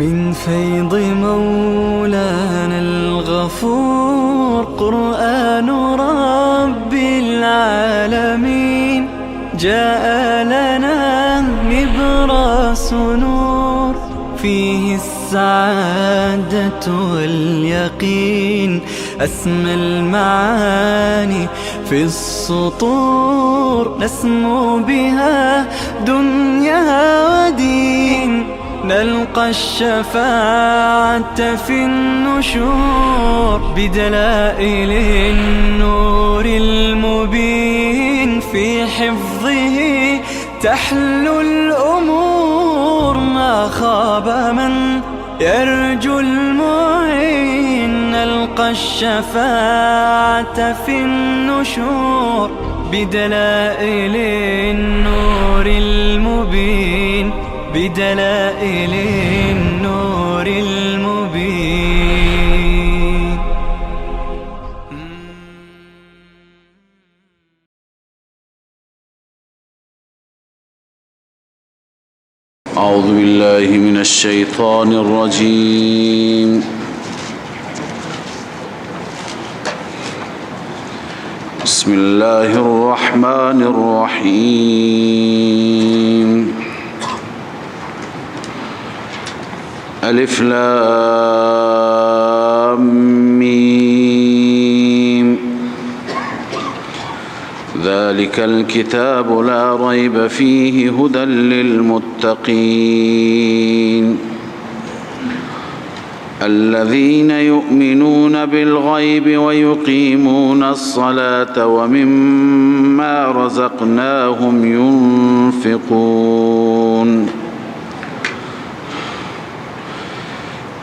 من فيض مولانا الغفور قرآن رب العالمين جاء لنا نبراس نور فيه السعادة واليقين أسمى المعاني في السطور نسمو بها دنيا ودين نلقى الشفاعة في النشور بدلائل النور المبين في حفظه تحلو الأمور ما خاب من يرجو المعين نلقى الشفاعة في النشور بدلائل النور المبين بدلائل النور المبين. أعوذ بالله من الشيطان الرجيم. بسم الله الرحمن الرحيم. ألف لام ميم ذلك الكتاب لا ريب فيه هدى للمتقين الذين يؤمنون بالغيب ويقيمون الصلاة ومما رزقناهم ينفقون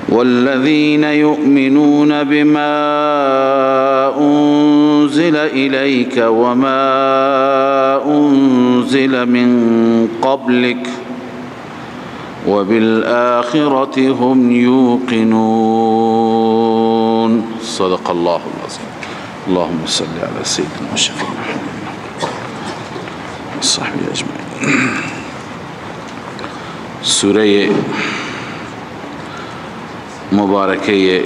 والذين يؤمنون بما أنزل إليك وما أنزل من قبلك وبالآخرة هم يوقنون. صدق الله العظيم. اللهم صل على سيدنا وشفيعنا محمد وصحبه أجمعين. سوره مبارکه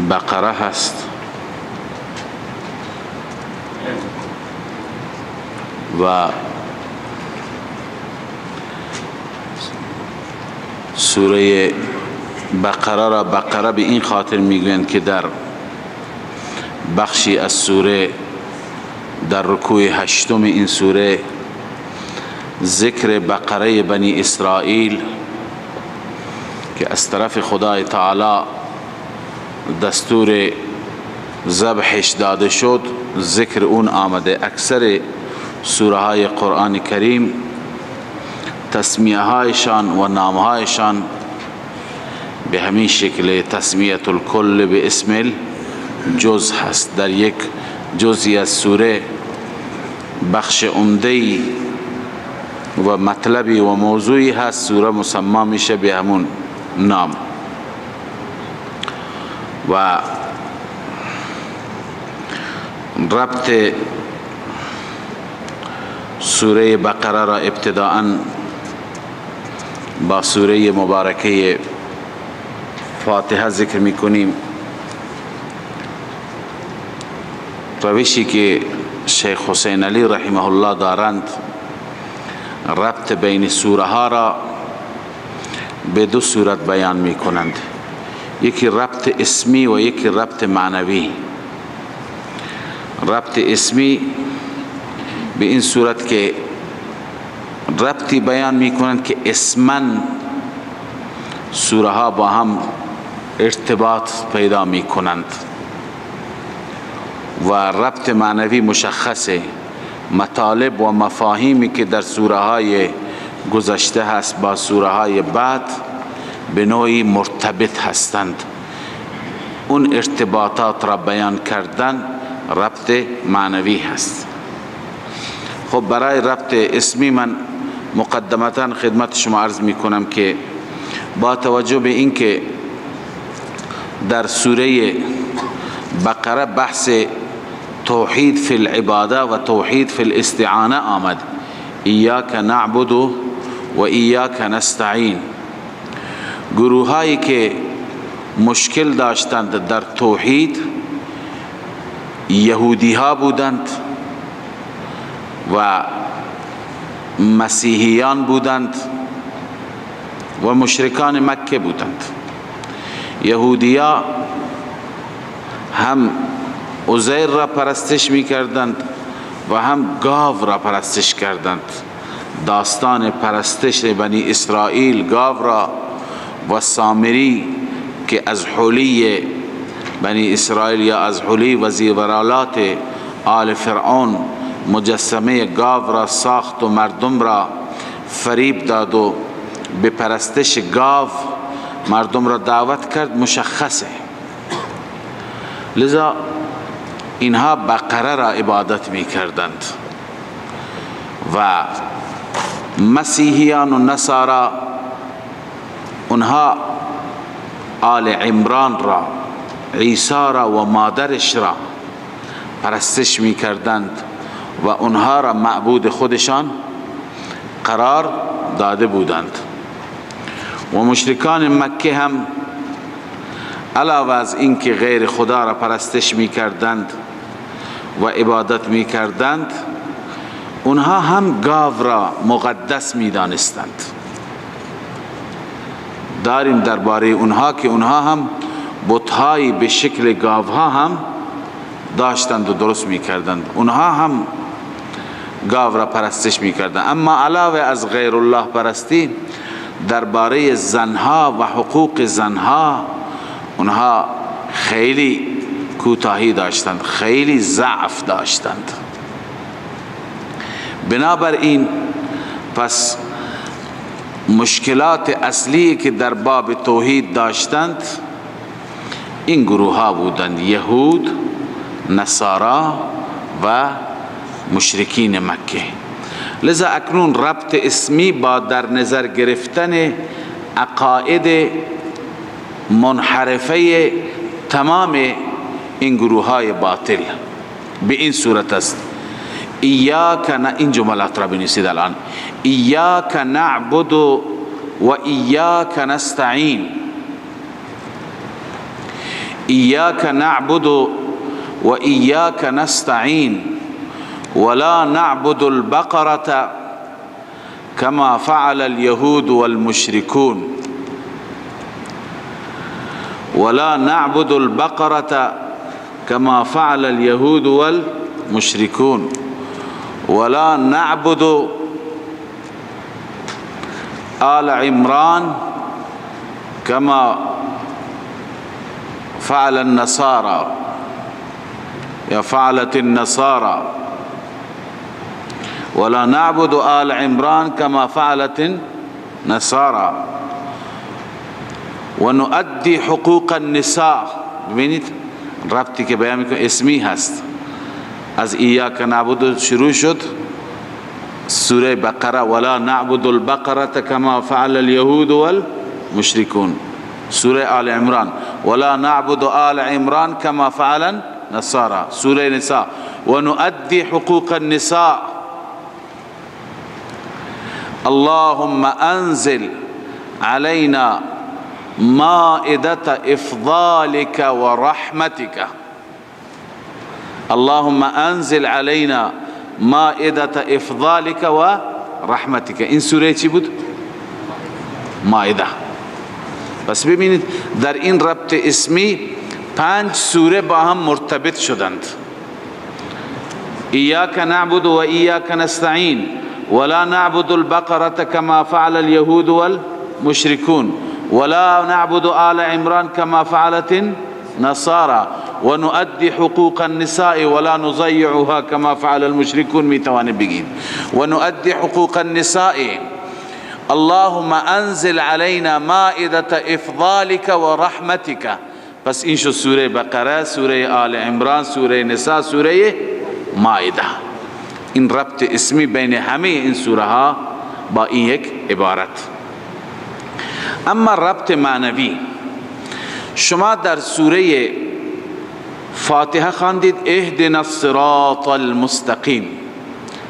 بقره هست و سوره بقره را بقره به این خاطر میگویند که در بخشی از سوره در رکوع 8 این سوره ذکر بقره بنی اسرائیل که از طرف خدای تعالی دستور ذبحش داده شد ذکر اون آمده. اکثر سوره های قرآن کریم تسمیه هایشان و نام هایشان به همین شکل تسمیه الکل به اسم الجز هست. در یک جزئی از سوره بخش عمده‌ای و مطلبی و موضوعی هست سوره مسما میشه به همون نام. و ربط سوره بقره را ابتداءً با سوره مبارکه فاتحه ذکر میکنیم. روشی که شیخ حسین علی رحمه الله دارند ربط بین سوره ها را به دو صورت بیان می کنند، یکی ربط اسمی و یکی ربط معنوی. ربط اسمی به این صورت که ربطی بیان می کنند که اسمن سوره ها با هم ارتباط پیدا می کنند، و ربط معنوی مشخصه، مطالب و مفاهیمی که در سوره های گذشته هست با سوره های بعد به نوعی مرتبط هستند. اون ارتباطات را بیان کردن ربط معنوی هست. خب برای ربط اسمی من مقدمتا خدمت شما عرض می کنم که با توجه به اینکه در سوره بقره بحث توحید فی العباده و توحید فی الاستعانه آمد، ایاک نعبد و ایاک نستعین. گروهایی که مشکل داشتند در توحید یهودی ها بودند و مسیحیان بودند و مشرکان مکه بودند. یهودیا هم عزیر را پرستش می کردند و هم گاو را پرستش کردند. داستان پرستش بنی اسرائیل گاو را و سامری که از حلی بنی اسرائیل یا از حلی و زیورالات آل فرعون مجسمه گاو را ساخت و مردم را فریب داد و به پرستش گاو مردم را دعوت کرد، مشخصه. لذا اینها بقره را عبادت می کردند و مسیحیان و نصارا اونها آل عمران را، عیسی را و مادرش را پرستش می کردند و اونها را معبود خودشان قرار داده بودند. و مشرکان مکه هم علاوه از اینکه غیر خدا را پرستش می کردند و عبادت می کردند، اونها هم گاو را مقدس می دانستند. داریم درباره اونها که اونها هم بت‌هایی به شکل گاوها هم داشتند و درست می کردند. اونها هم گاو را پرستش می کردند. اما علاوه از غیر الله پرستی، درباره زنها و حقوق زنها اونها خیلی کوتاهی داشتند، خیلی ضعف داشتند. بنابراین پس مشکلات اصلی که در باب توحید داشتند این گروه ها بودند: یهود، نصارا و مشرکین مکه. لذا اکنون ربط اسمی با در نظر گرفتن عقاید منحرفه تمام این گروه های باطل به این صورت است: این جملات را بنویسید الان: ایاک نعبد و ایاک نستعین. ایاک نعبد و ایاک نستعین ولا نعبد البقرة كما فعل اليهود والمشركون. ولا نعبد البقرة كما فعل اليهود والمشركون ولا نعبد آل عمران كما فعل النصارى يا فعلت النصارى ولا نعبد آل عمران كما فعلت النصارى ونؤدي حقوق النساء. ببینید ربطی که بیان میکنه اسمی هست. از ایاک نعبد شروع شد سوره بقره: ولا نعبد البقرة كما فعل اليهود والمشركون. سوره آل عمران: ولا نعبد آل عمران كما فعل النصارى. سوره نساء: ونؤدي حقوق النساء. اللهم انزل علينا مائدة افضالك ورحمتك. اللهم انزل علينا مائدة افضالك ورحمتك. این سوره چی بود؟ مائده. پس ببینید در این ربط اسمی 5 سوره با هم مرتبط شدند: ایاک نعبد و ایاک نستعین ولا نعبد البقرة كما فعل اليهود والمشركون ولا نعبد آل عمران كما فعلت النصارى ونؤدي حقوق النساء ولا نضيعها كما فعل المشركون. میتوانه بگید ونؤدي حقوق النساء. اللهم انزل علينا مائدة افضالك ورحمتك. پس این شد سوره بقره، سوره آل عمران، سوره نساء، سوره مائده. این ربط اسمی بین همه این سوره ها با این یک عبارت. اما ربط معنوی، شما در سوره فاتحه خواندید اهدنا الصراط المستقیم.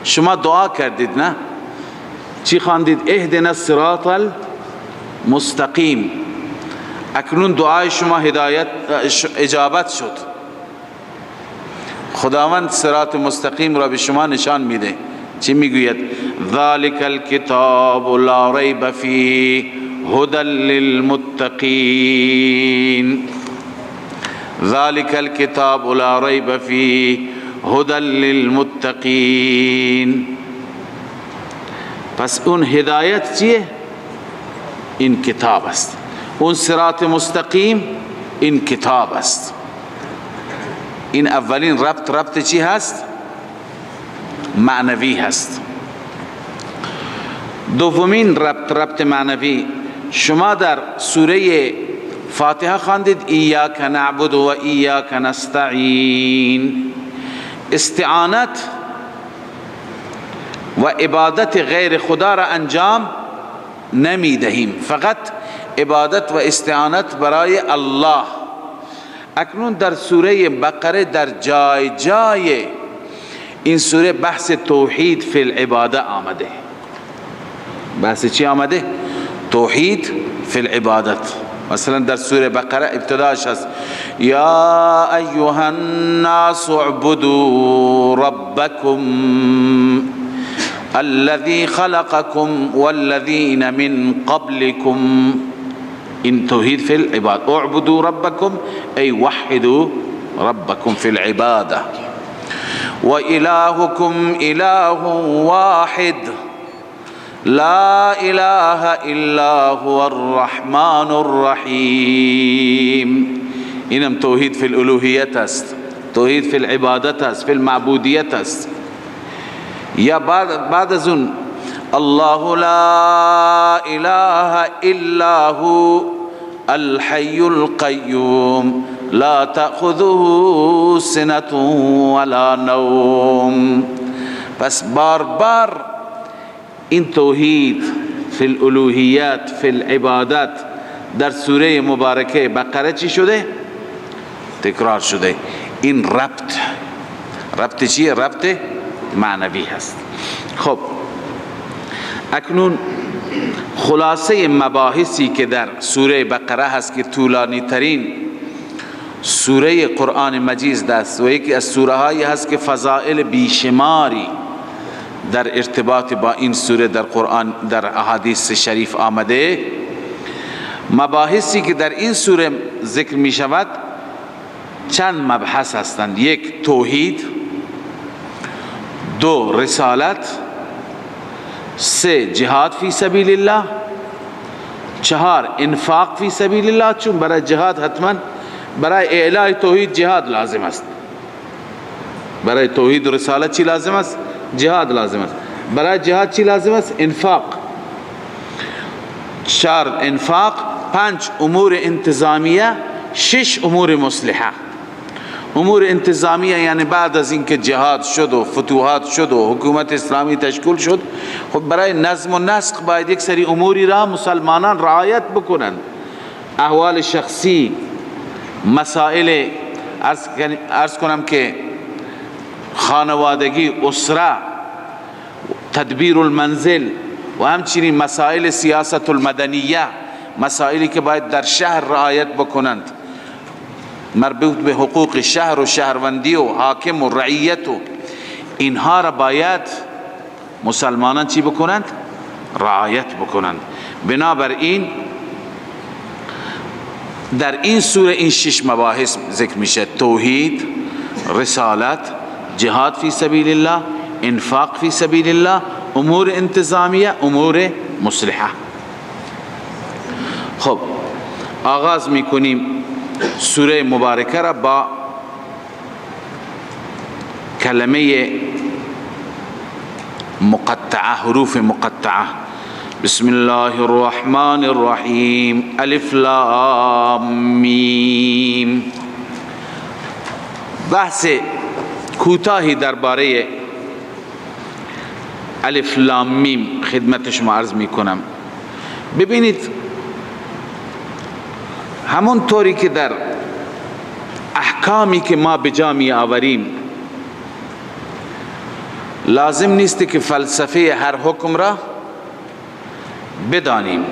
شما دعا کردید نه؟ چی خواندید؟ اهدنا الصراط المستقیم. اکنون دعای شما هدایت اجابت شد. خداوند صراط مستقیم را به شما نشان میده. چی میگوید؟ ذالک الکتاب لا ریب فیه هدی للمتقین. ذالک الکتاب لا ریب فیه هدی للمتقین. پس اون هدایت چیه؟ این کتاب است. اون صراط مستقیم این کتاب است. این اولین ربط چی هست؟ معنوی هست. دومین ربط معنوی، شما در سوره فاتحه خواندید ایاک نعبد و ایاک نستعین. استعانت و عبادت غیر خدا را انجام نمی دهیم، فقط عبادت و استعانت برای الله. اکنون در سوره بقره در جای این سوره بحث توحید فی العباده آمده. بحث چی آمده؟ توحید فی العبادت. مثلا در سوره بقره ابتداش هست یا ایها الناس اعبدوا ربکم الذي خلقكم والذين من قبلكم. این توحید فی العباد. اعبدوا ربکم ای وحدوا ربکم فی العباده. و الهکم اله واحد لا اله الا هو الرحمن الرحیم. اینم توحید فی الالوهیت است، توحید فی العبادت است، فی المعبودیت است. یا بعد از اون الله لا اله الا هو الحي القيوم لا تأخذه سنة ولا نوم. پس بار این توحید فی الالوهیات فی العبادات در سوره مبارکه بقره چی شده؟ تکرار شده. این ربط چیه؟ ربط معنوی هست. خب اکنون خلاصه مباحثی که در سوره بقره هست که طولانی ترین سوره قرآن مجید است و یکی از سوره هایی هست که فضائل بیشماری در ارتباط با این سوره در قرآن در احادیث شریف آمده. مباحثی که در این سوره ذکر می شود چند مبحث هستند. یک توحید، دو رسالت، سه جهاد فی سبیل الله، چهار انفاق فی سبیل الله. چون برای جهاد حتما برای اعلای توحید جهاد لازم است. برای توحید و رسالت چی لازم است؟ جهاد لازم است. برای جهاد چی لازم است؟ انفاق. چهار انفاق، پنج امور انتظامیه، شش امور مصلحه. امور انتظامیه یعنی بعد از اینکه جهاد شد و فتوحات شد و حکومت اسلامی تشکیل شد، خب برای نظم و نسق باید یک سری اموری را مسلمانان رعایت بکنند. احوال شخصی، مسائل عرض کنم که خانوادگی، اسره، تدبیر المنزل و همچنین مسائل سیاست المدنیه، مسائلی که باید در شهر رعایت بکنند، مربوط به حقوق شهر و شهروندی و حاکم و رعیت و اینها را باید مسلمانان چی بکنند؟ رعایت بکنند. بنابراین در این سوره این شش مباحث ذکر میشه: توحید، رسالت، جهاد فی سبیل الله، انفاق فی سبیل الله، امور انتظامیه، امور مصلحه. خب آغاز میکنیم سوره مبارکه را با کلمه مقطعه، حروف مقطعه. بسم الله الرحمن الرحیم. الف لام میم. بحث کوتاهی درباره الف لام میم خدمت شما عرض می کنم. ببینید همون طوری که در احکامی که ما به جا می آوریم لازم نیست که فلسفه هر حکم را بدانیم.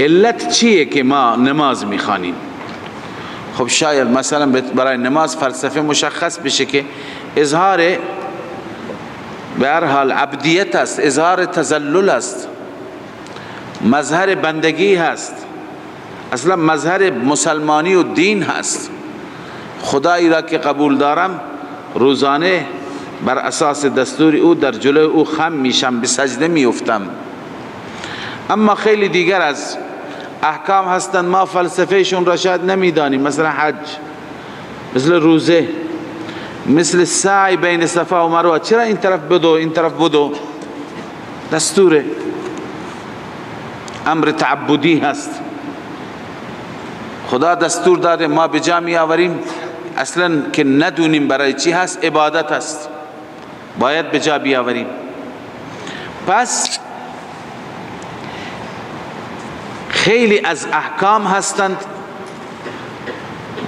علت چیه که ما نماز میخوانیم؟ خب شاید مثلا برای نماز فلسفه مشخص بشه که اظهار به هر حال عبدیت است، اظهار تذلل است، مظهر بندگی هست، اصلا مظهر مسلمانی و دین هست. خدایی را که قبول دارم روزانه بر اساس دستور او در جلوی او خم میشم، به سجده میافتم. اما خیلی دیگر از احکام هستند ما فلسفه شون را شاید نمیدانیم، مثل حج، مثل روزه، مثل سعی بین صفا و مروه. چرا این طرف بدو این طرف بدو؟ دستوره، امر تعبدی هست، خدا دستور داده، ما به جا می آوریم. اصلا که ندونیم برای چی هست، عبادت هست، باید به جا بیاوریم. پس خیلی از احکام هستند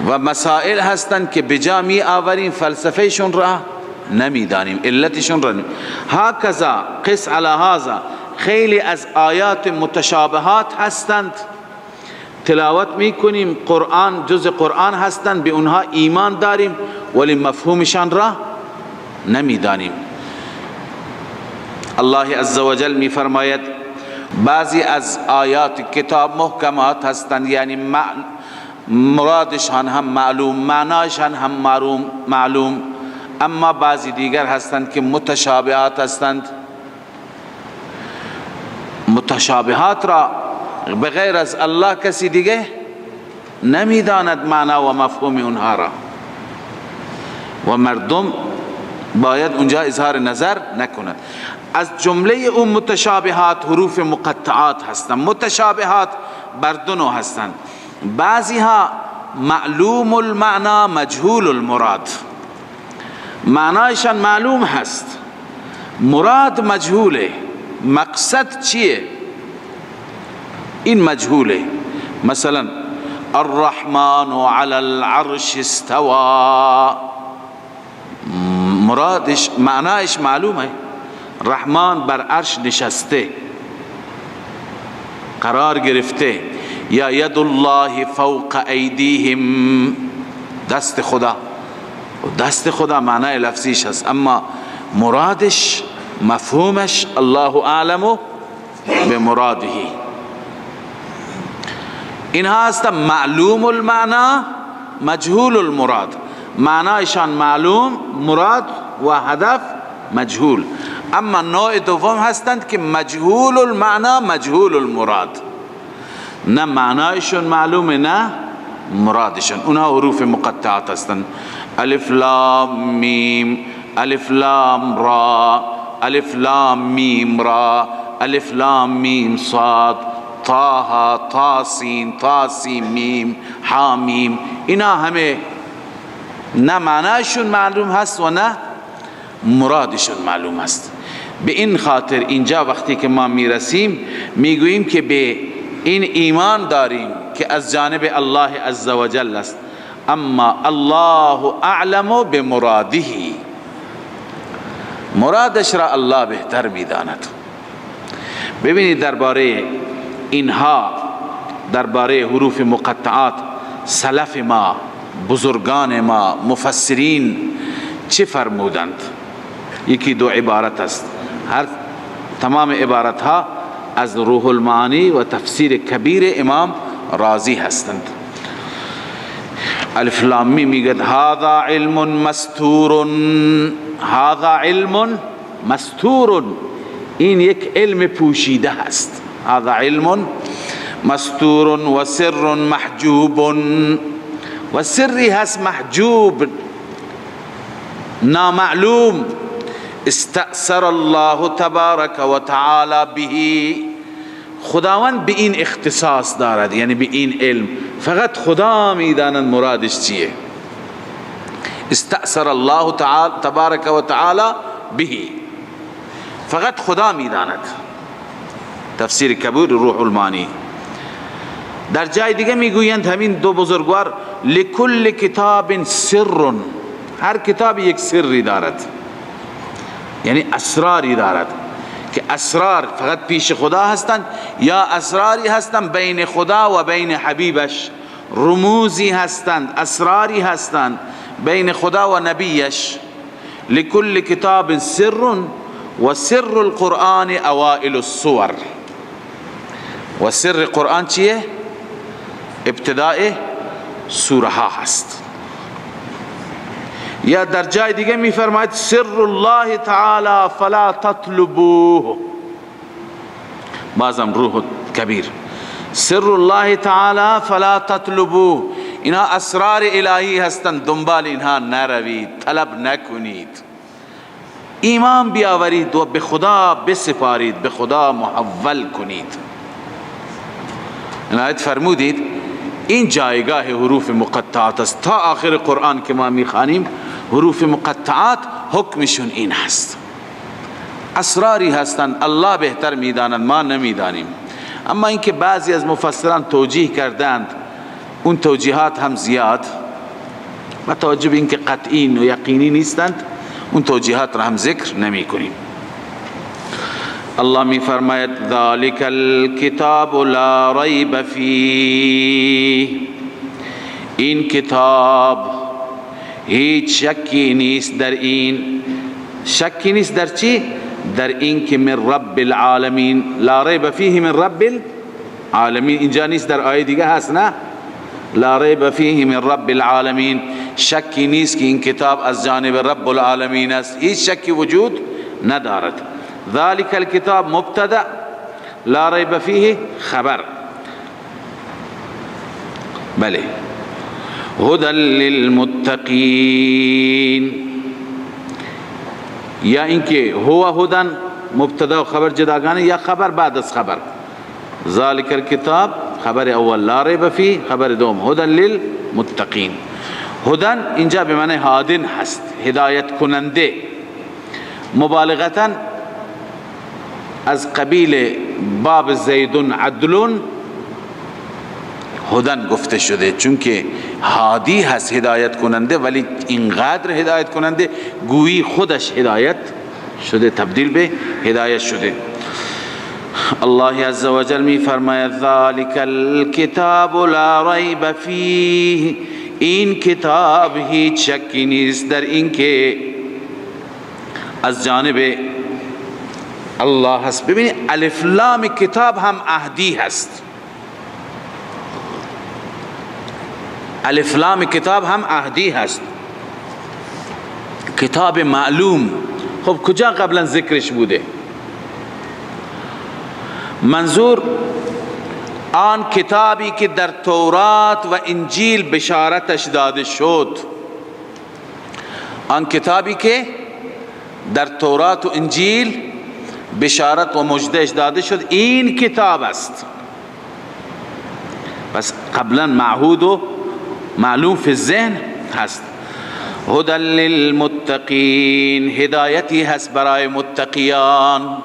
و مسائل هستند که به جا می آوریم، فلسفه شون را نمیدانیم، علتشون را نمیدانیم. هکذا قس علی هذا، خیلی از آیات متشابهات هستند، تلاوت میکنیم، قرآن جز قرآن هستند، به اونها ایمان داریم ولی مفهومشان را نمیدانیم. الله عزوجل میفرماید بعضی از آیات کتاب محکمات هستند، یعنی مرادشان هم معلوم، معنایشان هم معلوم، اما بعضی دیگر هستند که متشابهات هستند. متشابهات را بغیر از الله کسی دیگه نمیداند معنا و مفهوم اونها را، و مردم باید اونجا اظهار نظر نکنند. از جمله اون متشابهات حروف مقطعات هستند. متشابهات بر دو نوع هستند، بعضی ها معلوم المعنا مجهول المراد، معنایشان معلوم هست، مراد مجهوله، مقصد چیه این مجهوله. مثلا الرحمن علی العرش استوى، مرادش معنایش معلومه، رحمان بر عرش نشسته، قرار گرفته. یا ید الله فوق ایدیهم، دست خدا، دست خدا معنای لفظیش هست، اما مرادش مفهومش الله اعلم بمراده. اینها هست معلوم المعنا مجهول المراد، معنایشان معلوم، مراد و هدف مجهول. اما نوع دوم هستند که مجهول المعنا مجهول المراد، نه معنایشون معلومه نه مرادشون. اونها حروف مقطعات هستند، الف لام میم، الف لام را، الف لام میم را، الف لام میم صاد، طه، طاسین، طاسیم میم، حامیم. اینا همه نه معنایشون معلوم هست و نه مرادشون معلوم هست. به این خاطر اینجا وقتی که ما میرسیم میگوییم که به این ایمان داریم که از جانب الله عزوجل است، اما الله اعلم بمراده، مرادش را الله بهتر میداند. ببینید درباره اینها، درباره حروف مقطعات، سلف ما، بزرگان ما، مفسرین چه فرمودند؟ یکی دو عبارت است، تمام عبارت ها از روح المعانی و تفسیر کبیر امام رازی هستند. الف لام میم میگه هذا علم مستور، هذا علم مستور، این یک علم پوشیده هست. هذا علم مستور و سر محجوب، و سری هست محجوب نامعلوم. استأثر الله تبارک و تعالی به، خداوند به این اختصاص دارد، یعنی به این علم فقط خدا میداند مرادش چیه. استأثر الله تعالی تبارک و تعالی به، فقط خدا میداند. تفسیر کبیر روح المعانی. در جای دیگه میگویند همین دو بزرگوار لکل کتاب سر، هر کتاب یک سری دارد، یعنی اسراری دارد که اسرار فقط پیش خدا هستند یا اسراری هستند بین خدا و بین حبیبش، رموزی هستند، اسراری هستند بین خدا و نبیش. لكل کتاب سر و سر القرآن اوائل الصور. و سر قرآن چیه؟ ابتداء سوره ها هست. یا در جای دیگه می فرماید سر الله تعالی فلا تطلبوه، بازم روح کبیر، سر الله تعالی فلا تطلبوه، اینها اسرار الهی هستند، دنبال اینها نروید، طلب نکنید، ایمان بیاورید و به خدا بسپارید، به خدا محول کنید. عنایت فرمودید این جایگاه حروف مقطعات است. تا آخر قرآن که ما میخوانیم حروف مقطعات حکمشون این هست، اسراری هستند، الله بهتر میداند، ما نمیدانیم. اما اینکه بعضی از مفسران توجیه کردند، اون توجیهات هم زیاد با توجه به اینکه قطعی و یقینی نیستند، اون توجیهات را هم ذکر نمی کنیم. الله می فرماید ذالک الکتاب لا ریب فیه، این کتاب هیچ شکی نیست در این. شکی نیست در چی؟ در این که من رب العالمین، لا ریب فیه من رب العالمین. اینجا نیست، در آیه دیگه هست نه؟ لا ریب فیه من رب العالمین، شکی نیست که این کتاب از جانب رب العالمین است، هیچ شکی وجود ندارد. ذالک الکتاب مبتدا، لا ریب فیه خبر. بله. هدى للمتقین، یا اینکه هو هدن مبتدا و خبر جداگانه، یا خبر بعد از خبر. ذالک الکتاب خبر اول، لا ریب فیه خبر دوم، هدى للمتقین. هدن اینجا به معنی هادن هست، هدایت کننده، مبالغتا از قبیل باب زیدون عدلون هدن گفته شده، چون که هادی هست، هدایت کننده، ولی اینقدر هدایت کننده گویی خودش هدایت شده، تبدیل به هدایت شده. الله عز وجل می فرماید ذالک الکتاب لا ریب فیه، این کتاب هیچ شکی نیست در این که از جانب الله هست. ببینید الف لام کتاب هم عهدی هست، الف لام کتاب هم عهدی هست، کتاب معلوم. خب کجا قبلا ذکرش بوده؟ منظور آن کتابی که در تورات و انجیل بشارتش داده شد، آن کتابی که در تورات و انجیل بشارت و مجدش داده شد، این کتاب است. بس قبلا معهود و معلوم فی الذهن هست. هدى للمتقین، هدایتی هست برای متقیان.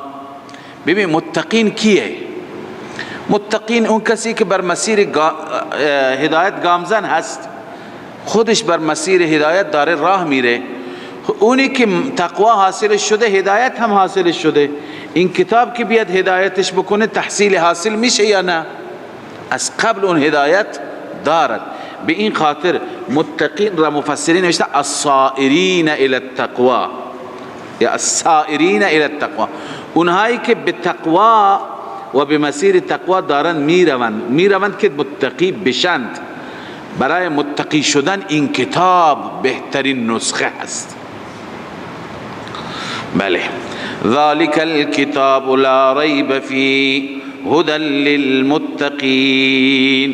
ببین متقین کیه؟ متقین اون کسی که بر مسیر هدایت گامزن هست، خودش بر مسیر هدایت داره راه میره، اونی که تقوا حاصل شده هدایت هم حاصل شده. این کتاب که بیاد هدایتش بکنه تحصیل حاصل میشه یا نه؟ از قبل اون هدایت دارد. به این خاطر متقین را مفسرین نوشته الصائرین الی التقوا یا السائرین الی التقوا، اونهایی که به تقوا و به مسیر تقوا دارن میروند که متقی بشند. برای متقی شدن این کتاب بهترین نسخه است. بله. ذالک الکتاب لا ریب فیه هدى للمتقین.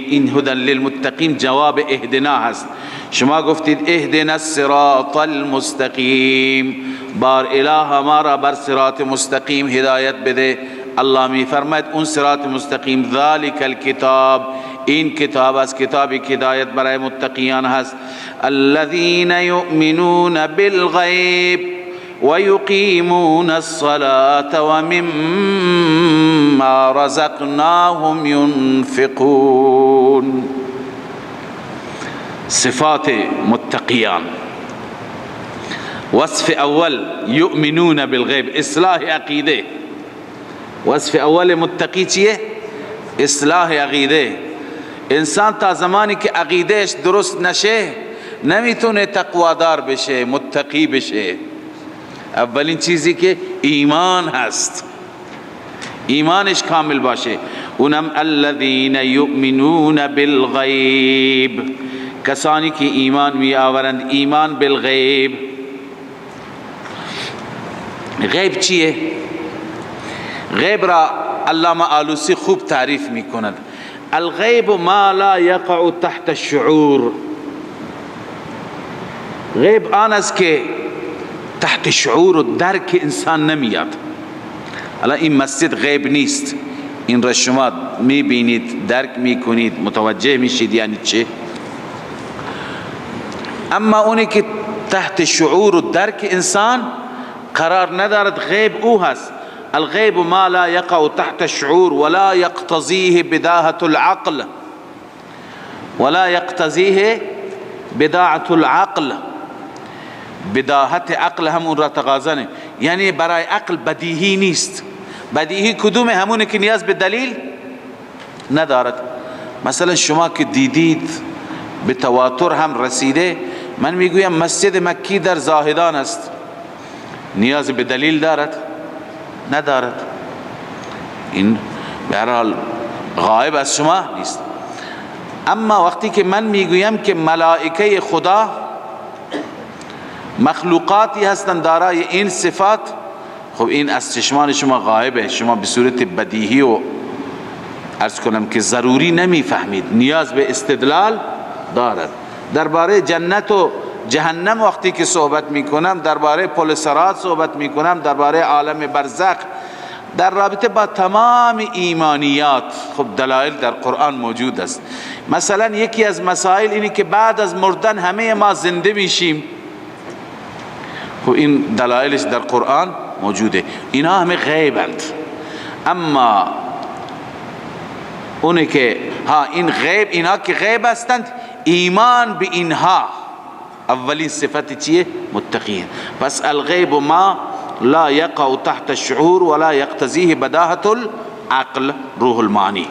این هدى للمتقین جواب اهدنا هست. شما گفتید اهدنا الصراط المستقیم، بار اله ما را بر صراط مستقیم هدایت بده. الله می فرماید اون صراط مستقیم ذالک الکتاب، این کتاب است، کتابی که هدایت برای متقیان هست. الذین یؤمنون بالغیب و یقیمون الصلاة و مما رزقناهم ينفقون. صفات متقیان. وصف اول یؤمنون بالغیب، اصلاح عقیده. وصف اول متقی چیه؟ اصلاح عقیده. انسان تا زمانی که عقیدهش درست نشه نمیتونه تقوادار بشه، متقی بشه. اولین چیزی که ایمان هست، ایمانش کامل باشه. اونم الذین یؤمنون بالغیب، کسانی که ایمان می آورند. ایمان بالغیب، غیب چیه؟ غیب را علامه آلوسی خوب تعریف می کند. الغیب ما لا یقع تحت الشعور. غیب آن است که تحت شعور و درک انسان نمیاد. الان این مسجد غیب نیست، این را شما میبینید، درک میکنید، متوجه میشید یعنی چه. اما اونی که تحت شعور و درک انسان قرار ندارد غیب او هست. الغیب ما لا یقع تحت الشعور ولا یقتضیه بداهة العقل، ولا یقتضیه بداعة العقل. بداهت عقل همون را تقاضا، یعنی برای عقل بدیهی نیست. بدیهی کدومه؟ همونه که نیاز به دلیل ندارد. مثلا شما که دیدید به تواتر هم رسیده، من میگویم مسجد مکی در زاهدان است، نیاز به دلیل دارد؟ ندارد. این به هر حال غایب از شما نیست. اما وقتی که من میگویم که ملائکه خدا مخلوقاتی هستند دارای این صفات، خب این از چشمان شما غایبه، شما به صورت بدیهی و عرض کنم که ضروری نمیفهمید، نیاز به استدلال دارد. درباره جنت و جهنم وقتی که صحبت میکنم، درباره پل صراط صحبت میکنم، درباره عالم برزخ، در رابطه با تمام ایمانیات، خب دلایل در قرآن موجود است. مثلا یکی از مسائل اینی که بعد از مردن همه ما زنده میشیم، خب این دلایلش در قرآن موجوده. اینا همه غیبند. اما اونه که این غیب، اینا که غیب هستند، ایمان به اینها اولین صفت چیه؟ متقین. پس الغیب ما لا یقع تحت الشعور ولا یقتضیه بداهة العقل. روح المعانی.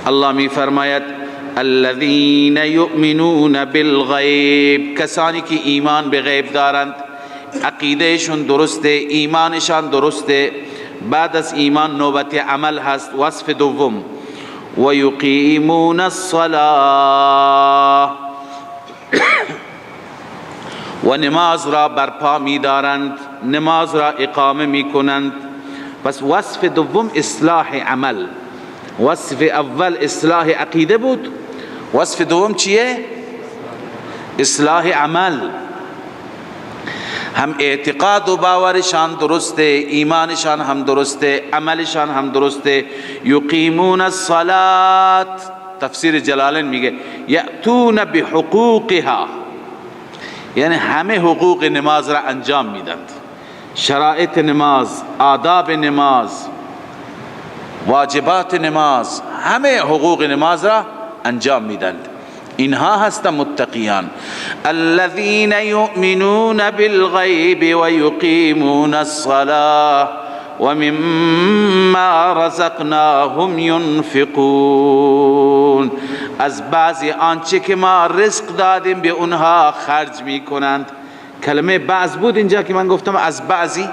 الله می فرماید الذین یؤمنون بالغیب، کسانی که ایمان به غیب دارند، عقیدهشون درسته، ایمانشان درسته. بعد از ایمان نوبت عمل هست. وصف دوم و یقیمون الصلاة، و نماز را برپا می دارند، نماز را اقامه می کنند. پس وصف دوم اصلاح عمل. وصف اول اصلاح عقیده بود، وصف دوم چیه؟ اصلاح عمل. هم اعتقاد و باورشان درسته، ایمانشان هم درسته، عملشان هم درسته. یقیمون الصلاة، تفسیر جلالین میگه یأتون بحقوقها، یعنی همه حقوق نماز را انجام میدند. شرایط نماز، آداب نماز، واجبات نماز، همه حقوق نماز را انجام میدند. اینها هستند متقیان. الذين يؤمنون بالغیب و یقیمون الصلاة و مما رزقناهم ينفقون، از بعضی آنچه که ما رزق دادیم به اونها خرج می کنند. کلمه بعض بود اینجا که من گفتم از بعضی،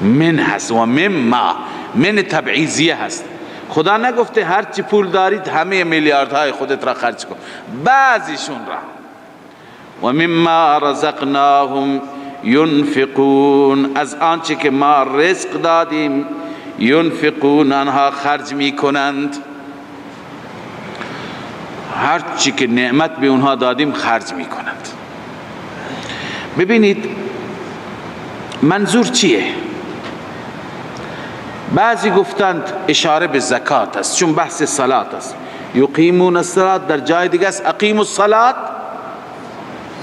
من هست و مما، من تبعیضیه هست. خدا نگفته هر چی پول دارید همه میلیاردهای خودت را خرج کن، بعضیشون را. و مما رزقناهم ينفقون، از آنچه که ما رزق دادیم، ينفقون، آنها خرج می کنند. هر چی که نعمت به اونها دادیم خرج می کنند. ببینید منظور چیه؟ بعضی گفتند اشاره به زکات است، چون بحث صلات است. یقیمون الصلاة در جای دیگه است اقیموا الصلاة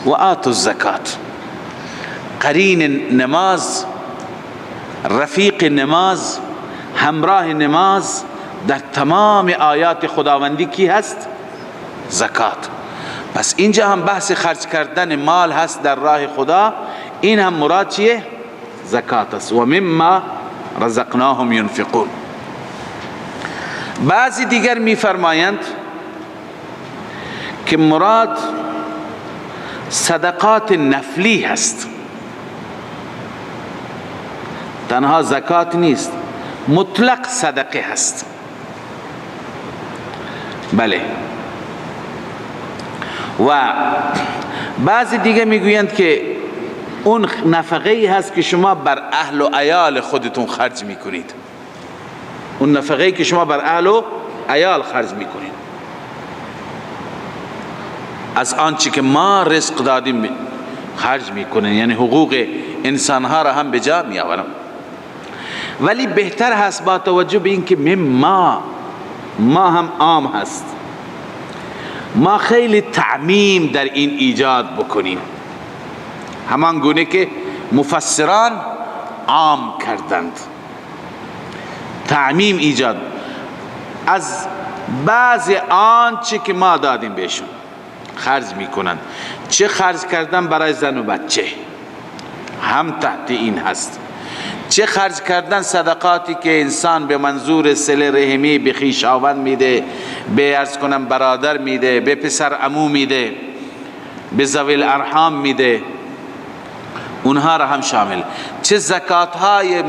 و آتوا الزکات. قرین نماز، رفیق نماز، همراه نماز در تمام آیات خداوندی کی هست؟ زکات. پس اینجا هم بحث خرج کردن مال هست در راه خدا، این هم مراد چیه؟ زکات است. و مما رزقناهم ينفقون. بعضی دیگر میفرمایند که مراد صدقات نفلی هست، تنها زکات نیست، مطلق صدقه هست. بله. و بعضی دیگه میگویند که اون نفقه ای هست که شما بر اهل و عیال خودتون خرج میکنید، اون نفقه ای که شما بر اهل و عیال خرج میکنید، از آنچه که ما رزق دادیم خرج میکنن، یعنی حقوق انسانها را هم به جا میآورن. ولی بهتر هست با توجه به اینکه ما هم عام هست، ما خیلی تعمیم در این ایجاد بکنیم، همان گونه که مفسران عام کردند، تعمیم ایجاد از بعض آنچه که ما دادیم بهشون خرج میکنند. چه خرج کردن برای زن و بچه هم تحت این هست، چه خرج کردن صدقاتی که انسان به منظور صله رحمی به خویشاوند میده، به عرض کنم برادر میده، به پسر عمو میده، به ذوی الارحام میده، اونها را هم شامل. چه زکات های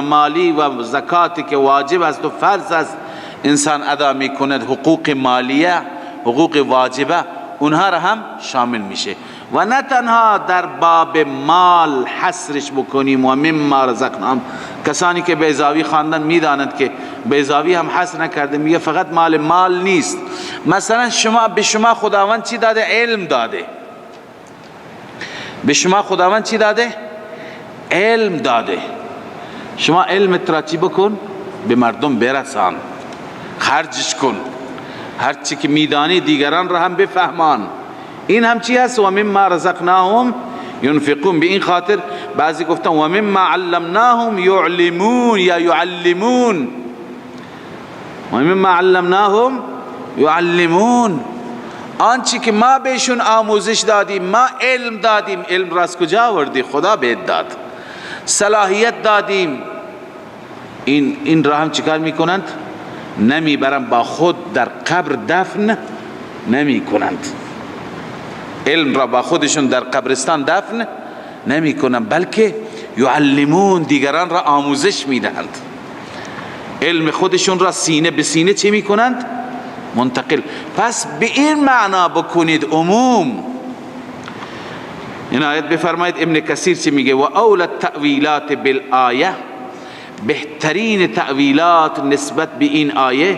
مالی و زکاتی که واجب است و فرض است انسان ادا میکند، حقوق مالیه، حقوق واجبه، اونها را هم شامل میشه. و نه تنها در باب مال حصرش بکنیم و مما رزقناهم. کسانی که بیضاوی خواندن میدانند که بیضاوی هم حصر نکرده، میگه فقط مال نیست. مثلا به شما خداوند چی داده؟ علم داده. به شما خداوند چی داده؟ علم داده. شما علمت را چی بکن؟ به مردم برسان، خرجش کن، هر چی که میدانی دیگران را هم بفهمان. این هم چی هست؟ و مما رزقناهم ينفقون. به این خاطر بعضی گفتن و مما علمناهم يعلمون یا يعلمون، و مما علمناهم يعلمون، آنچه که ما بهشون آموزش دادیم، ما علم دادیم. علم را از کجا آوردی؟ خدا بهت داد. صلاحیت دادیم. این را هم چیکار میکنند؟ نمیبرند با خود در قبر دفن نمی کنند. علم را با خودشون در قبرستان دفن نمی کنند، بلکه یعلمون، دیگران را آموزش میدهند. علم خودشون را سینه به سینه چه می کنند؟ منتقل. پس به این معنا بکنید عموم. این آیت بفرمایید ابن کثیر چه میگه؟ و اول التأویلات بالآیه، بهترین تأویلات نسبت به این آیه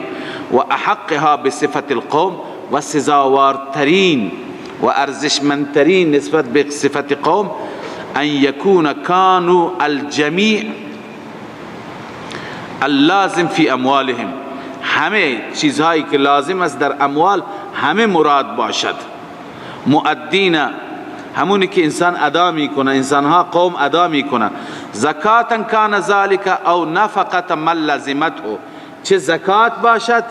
و احقها به صفت القوم، و سزاوارترین و ارزشمندترین نسبت به صفت قوم، ان یکون کانوا الجمیع اللازم فی اموالهم، همه چیزهایی که لازم است در اموال همه مراد باشد. مؤدین، همونی که انسان ادا میکنه، انسانها قوم ادا میکنه. زکاتا کان ذالک او نفقه من لازمته، چه زکات باشد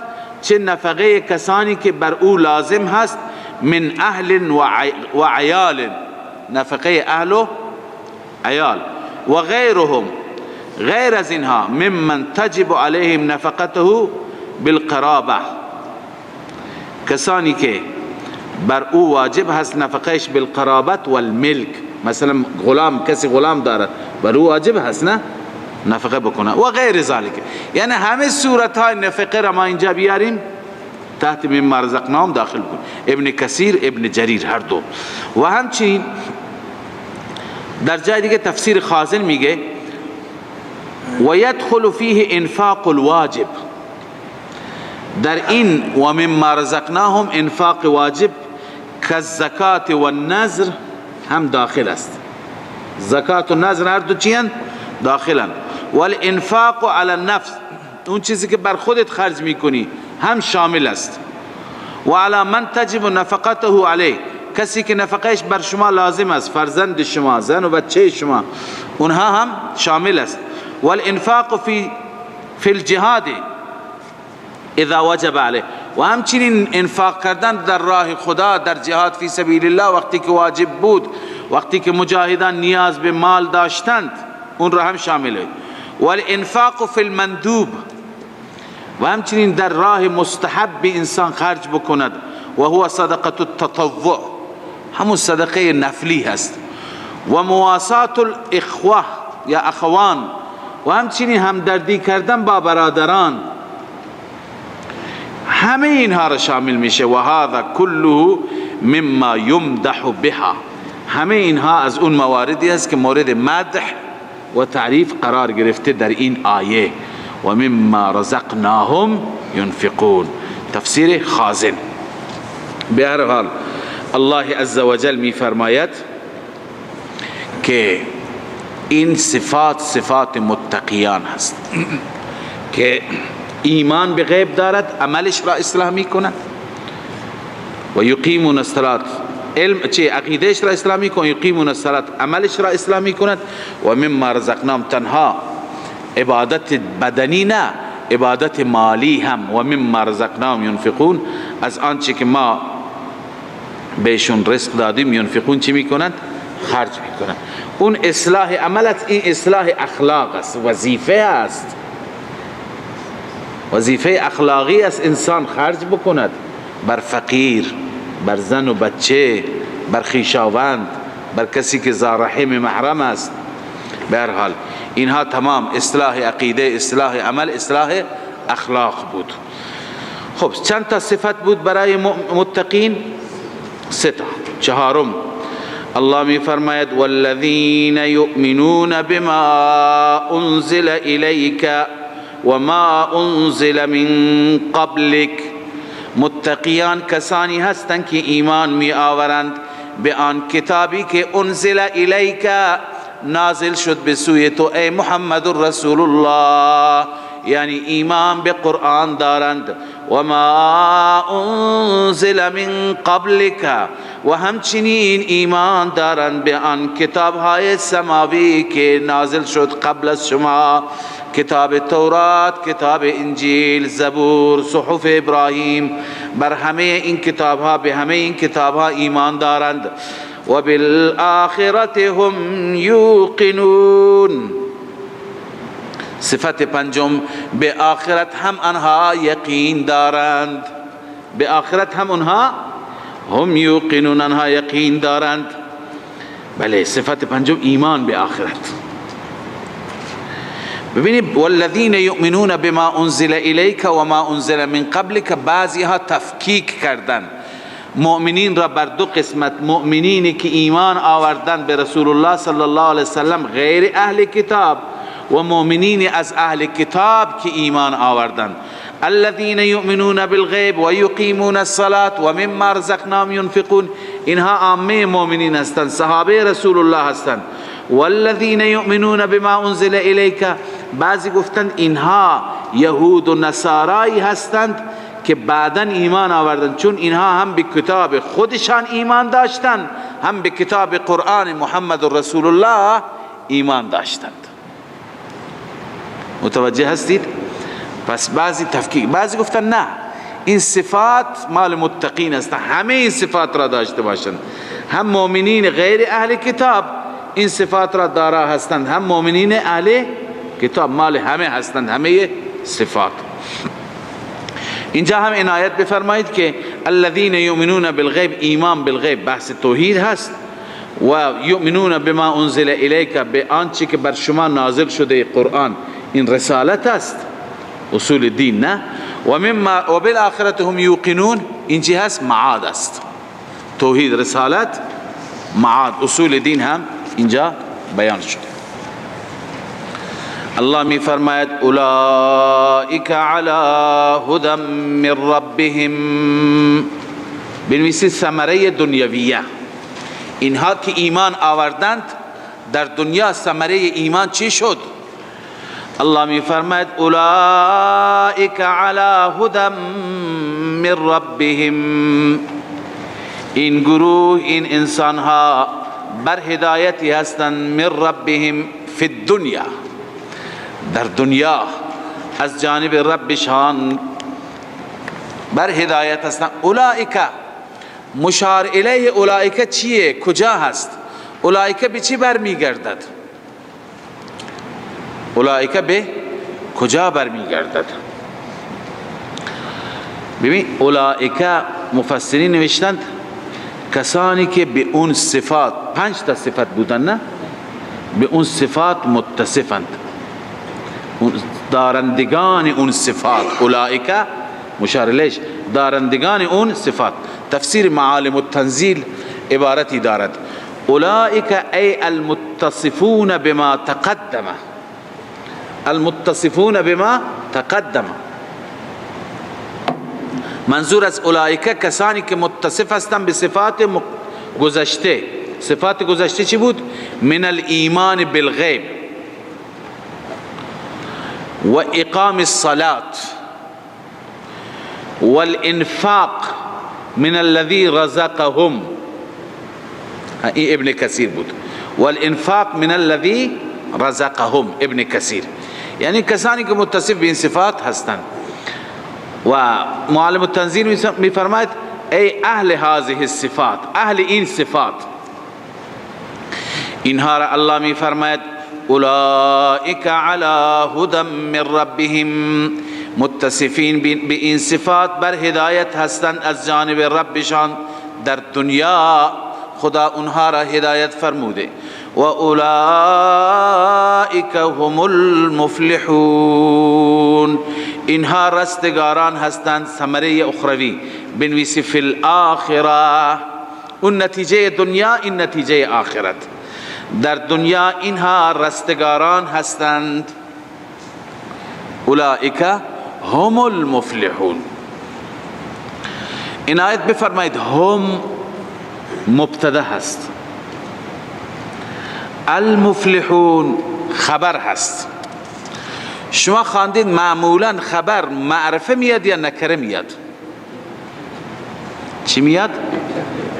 چه نفقه کسانی که بر او لازم هست، من اهل و عیال، نفقه اهل و عیال، و غیرهم، غیر از اینها، ممن تجب علیهم نفقته بالقرابه، کسانی که بر او واجب هست نفقهش بالقرابت والملک. مثلا غلام، کسی غلام دارد بر او واجب هست نه نفقه بکنه، و غیر ذالک. یعنی همه صورت های نفقه را ما اینجا بیاریم تحت مما رزقناهم داخل کن. ابن کثیر، ابن جریر، هر دو. و همچنین در جای دیگه تفسیر خازن میگه و یدخل فیه انفاق الواجب، در این و مما رزقناهم انفاق واجب کالزکات و النذر هم داخل است. زکات و نذر هر دو چیان داخلن. والانفاق علی النفس، اون چیزی که بر خودت خرج میکنی هم شامل است. و علی من تجب نفقته علیه، کسی که نفقهش بر شما لازم است، فرزند شما، زن و بچه شما، اونها هم شامل است. والانفاق فی الجهاد اذا وجب علیه، و همچنین انفاق کردن در راه خدا، در جهاد فی سبیل الله وقتی که واجب بود، وقتی که مجاهدان نیاز به مال داشتند، اون را هم شامل است. والانفاق فی المندوب، و همچنین در راه مستحب انسان خرج بکند، و هو صدقه التطوع، همون صدقه نفلی هست. و مواسات الاخوه یا اخوان، و همچنین همدردی کردن با برادران، همه اینها را شامل میشه. و هذا كله مما يمدح بها، همه اینها از اون مواردی است که مورد مدح و تعریف قرار گرفته در این آیه. و مما رزقناهم ينفقون، تفسیر خازن. به هر حال الله عز وجل می فرماید که این صفات متقیان هست که ایمان به غیب دارد، عملش را اصلاح می کند، و یقیمون الصلاة، علم چه عقیدهش را اصلاح می کند، یقیمون الصلاة، عملش را اصلاح می کند. و مما رزقناهم، تنها عبادت بدنی نه، عبادت مالی هم. و مما رزقناهم ينفقون، از آنچه که ما بهشون رزق دادیم، ينفقون چی میکنند؟ خرج میکنند. اون اصلاح عملت، این اصلاح اخلاق است، وظیفه است، وظیفه اخلاقی است انسان خرج بکند بر فقیر، بر زن و بچه، بر خویشاوند، بر کسی که ذا رحم محرم است. به هر حال اینها تمام اصلاح عقیده، اصلاح عمل، اصلاح اخلاق بود. خب چند تا صفت بود برای متقین؟ 3 تا. چهارم الله می فرماید والذین یؤمنون بما انزل الیک و ما انزل من قبلک، متقیان کسانی هستند که ایمان می آورند به آن کتابی که انزل الیک، نازل شد به سوی تو ای محمد رسول الله، یعنی ایمان به قرآن دارند. و ما انزل من قبلک، و همچنین ایمان دارند به آن کتاب های سماوی که نازل شد قبل از شما، کتاب تورات، کتاب انجیل، زبور، صحف ابراهیم. بر همه این کتاب ها، به همه این کتاب ها ایمان دارند. و بالآخرة هم یوقنون، صفت پنجم به آخرت هم آنها یقین دارند. به آخرت هم آنها هم یوقنون، آنها یقین دارند. بله، صفت پنجم ایمان به آخرت. ببینید والذین یؤمنون بما انزل الیک و ما انزل من قبلک، بعضی ها تفکیک کردن مؤمنین را بر 2 قسمت. مؤمنینی که ایمان آوردن به رسول الله صلی الله علیه وسلم غیر اهل کتاب، و مؤمنین از اهل کتاب که ایمان آوردن. الذين يؤمنون بالغیب و یقیمون الصلاة و مما رزقناهم ينفقون، اینها عامه مؤمنین هستند، صحابه رسول الله هستند. والذین یؤمنون بما انزل الیک، بعضی گفتند اینها یهود و نصارایی هستند که بعداً ایمان آوردند، چون اینها هم به کتاب خودشان ایمان داشتند، هم به کتاب قرآن محمد رسول الله ایمان داشتند. متوجه هستید؟ پس بعضی تفکیک، بعضی گفتن نه، این صفات مال متقین است، همه این صفات را داشته باشند. هم مؤمنین غیر اهل کتاب این صفات را دارا هستند، هم مؤمنین اهل کتاب مال همه هستند، همه صفات. اینجا هم عنایت بفرمایید که الذين یؤمنون بالغیب، ایمان بالغیب بحث توحید هست. و یؤمنون بما انزل الیک، به آنچه که بر شما نازل شده قرآن، این رسالت است، اصول دین نه. و بالآخرة هم یوقنون، این چی هست؟ معاد است. توحید، رسالت، معاد، اصول دین هم اینجا بیان شده. الله می فرماید اولئک علی هدی من ربهم، بنویسید ثمره دنیویه. اینها که ایمان آوردند در دنیا ثمره ایمان چی شد؟ الله می فرماید اولئک علی هدی من ربهم، این گروه، این انسان ها بر هدایتی هستند، من ربهم فی الدنیا، در دنیا از جانب ربشان بر هدایت هستند. اولئک مشار الیه، اولئک چیه؟ کجا هست؟ اولئک به چی برمیگردد؟ اولئک به کجا برمیگردد؟ ببین اولئک مفسرین نوشتند کسانی که به اون صفات، 5 تا صفت بودن، نه به اون صفات متصفند، دارندگان اون صفات. اولئک مشار الیش، دارندگان اون صفات. تفسیر معالم التنزیل عبارتی دارد اولئک ای المتصفون بما تقدم، المتصفون بما تقدم. منظور از اولئک کسانی که متصف هستند به صفات گذشته. صفات گذشته چی بود؟ من الایمان بالغیب و اقام الصلاة والانفاق من الذي رزقهم. این ابن کثیر بود. والانفاق من الذي رزقهم ابن کثیر، یعنی کسانی که متصف به این صفات هستند. و معلم التنزیل میفرماید ای اهل هذه الصفات، اهل این صفات. اینها را الله میفرماید اولئک علی هدی من ربهم، متصفین به این صفات بر هدایت هستند از جانب ربشان. در دنیا خدا اونها را هدایت فرموده. و اولئک هم المفلحون، اینها رستگاران هستند. ثمره اخروی بنویسی فی الاخره، اون نتیجه دنیا این نتیجه آخرت. در دنیا اینها رستگاران هستند. اولئک هم المفلحون. این آیت بفرمایید هم مبتدا هست، المفلحون خبر هست. شما خواندید معمولا خبر معرفه میاد یا نکره میاد؟ چی میاد؟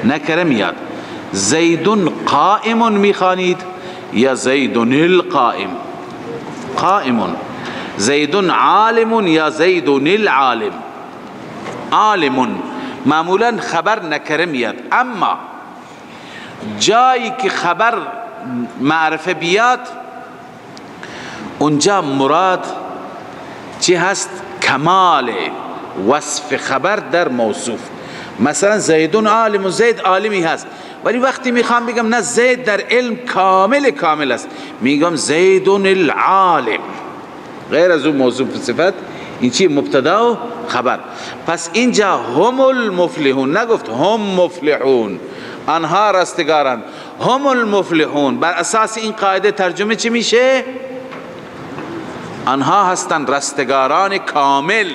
نکره میاد. زیدون قائم میخوانید یا زیدون القائم؟ قائم. زیدون عالم یا زیدون العالم؟ عالم. معمولا خبر نکره میاد، اما جایی که خبر معرفه بیاد اونجا مراد چی هست؟ کمال وصف خبر در موصوف. مثلا زیدون عالم، و زید عالمی هست، ولی وقتی میخوام بگم نه زید در علم کامل است، میگم زیدون العالم، غیر از اون موصوف صفت. این چی؟ مبتدا و خبر. پس اینجا هم المفلحون، نگفت هم مفلحون، آنها رستگارند. هم المفلحون بر اساس این قاعده ترجمه چی میشه؟ آنها هستند رستگاران کامل.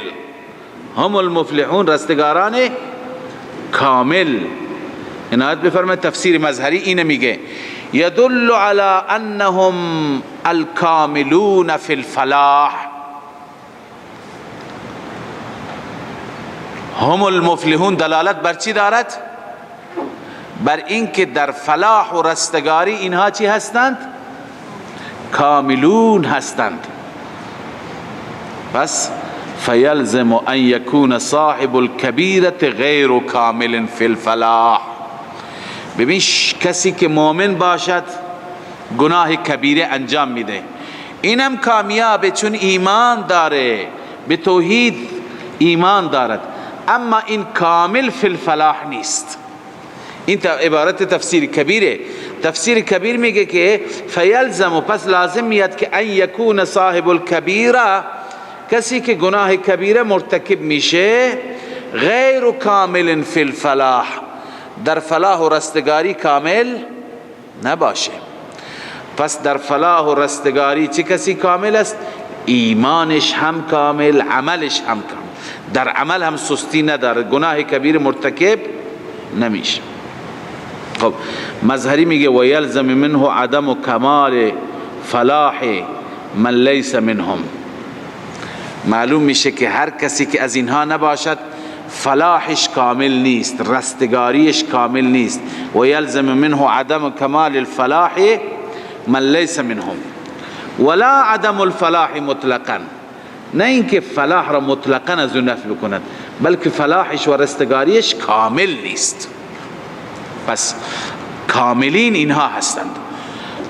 هم المفلحون رستگاران کامل. عنایت بفرمایید تفسیر مظهری اینه میگه یدل علی انهم الکاملون فی الفلاح. هم المفلحون دلالت بر چی دارد؟ بر اینکه در فلاح و رستگاری اینها چی هستند؟ کاملون هستند. پس فیلزم ان یکون صاحب الکبیرة غیر کامل فی الفلاح. ببین کسی که مؤمن باشد گناه کبیره انجام میده، اینم کامیابه چون ایمان داره، به توحید ایمان دارد، اما این کامل فی الفلاح نیست. این عبارت تفسیر کبیره. تفسیر کبیر میگه که فیلزم، و پس لازم میاد که ان یکون صاحب الکبیره، کسی که گناه کبیره مرتکب میشه، غیر کامل فی الفلاح، در فلاح و رستگاری کامل نباشه. پس در فلاح و رستگاری چه کسی کامل است؟ ایمانش هم کامل، عملش هم کامل، در عمل هم سستی نداره، گناه کبیر مرتکب نمیشه. خب مظهری میگه و یلزم منه عدم و کمال فلاح من لیس منهم. معلوم میشه که هر کسی که از اینها نباشد فلاحش کامل نیست، رستگاریش کامل نیست. و یلزم منه عدم کمال الفلاح من لیس منهم ولا عدم الفلاح مطلقا. نه اینکه فلاح را مطلقا از اون نفی بکند، بلکه فلاحش و رستگاریش کامل نیست. پس کاملین اینها هستند.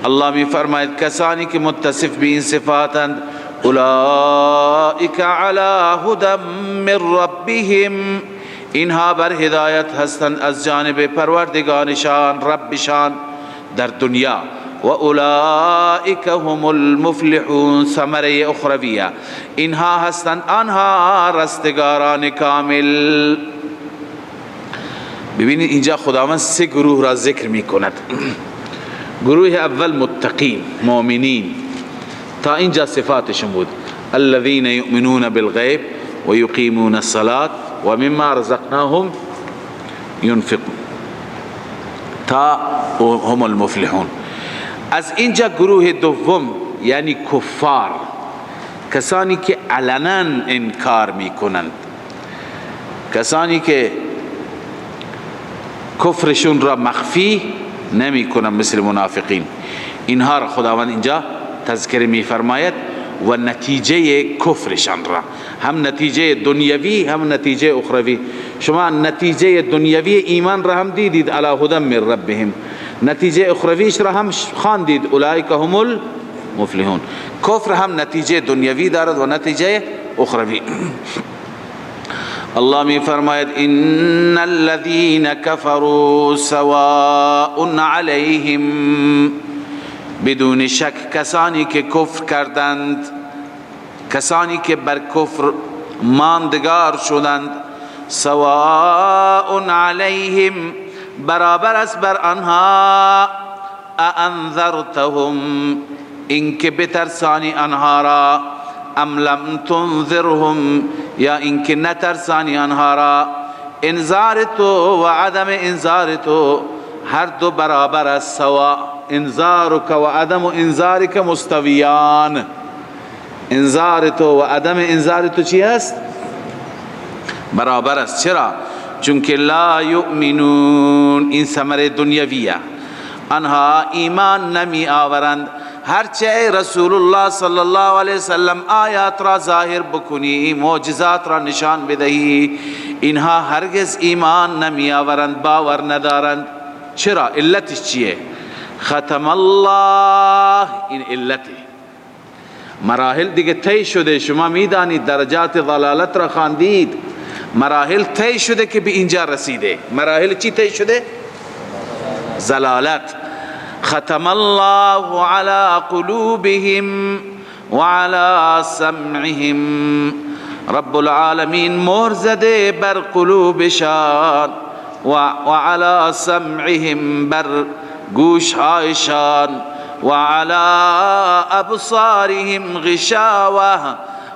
الله می فرماید کسانی که متصف به این صفاتند اولئک علی هدی من ربهم، اینها بر هدایت هستند از جانب پروردگارشان ربشان در دنیا. و اولئک هم المفلحون، ثمره اخرویه، اینها هستند آنها رستگاران کامل. ببینید اینجا خداوند سه گروه را ذکر می کند. گروه اول متقین، مؤمنین، تا اینجا صفاتشون بود، الذين يؤمنون بالغیب و یقیمون الصلاة و مما رزقناهم ينفقون، تا هم المفلحون. از اینجا گروه دوم یعنی کفار، کسانی که علنا انکار می کنند، کسانی که کفرشون را مخفی نمی کنند مثل منافقین، اینها را خداوند اینجا تذکر می فرماید و نتیجه کفرشان را، هم نتیجه دنیوی هم نتیجه اخروی. شما نتیجه دنیوی ایمان را هم دیدید علی هدی من ربهم، نتیجه اخرویش را هم خواندید اولئک هم المفلحون. کفر هم نتیجه دنیوی دارد و نتیجه اخروی. الله می فرماید ان الذين كفروا سواء عليهم، بدون شک کسانی که کفر کردند، کسانی که بر کفر ماندگار شدند، سواء علیهم، برابر است بر آنها، اانذرتهم، اینکه بترسانی آنها را، ام لم تنذرهم، یا اینکه نترسانی آنها را. انذار تو و عدم انذار تو هر دو برابر است، سوا، انذارک و عدم انذارک مستویان. انذار تو و عدم انذار تو چی است؟ برابر است. چرا؟ چونکه لا یؤمنون، این ثمره دنیویه، آنها ایمان نمی آورند. هرچه رسول الله صلی الله علیه وسلم آیات را ظاهر بکنی، معجزات را نشان بدهی، اینها هرگز ایمان نمی آورند، باور ندارند. چرا؟ علتش چیه؟ ختم الله، این علته. مراحل دیگه طی شده، شما میدانید درجات ضلالت را خواندید، مراحل طی شده که به اینجا رسیده. مراحل چی طی شده؟ ضلالت. ختم الله على قلوبهم وعلى سمعهم، رب العالمین مهر زده بر قلوبشان وعلى سمعهم، بر گوشهایشان، وعلى ابصارهم غشاوه،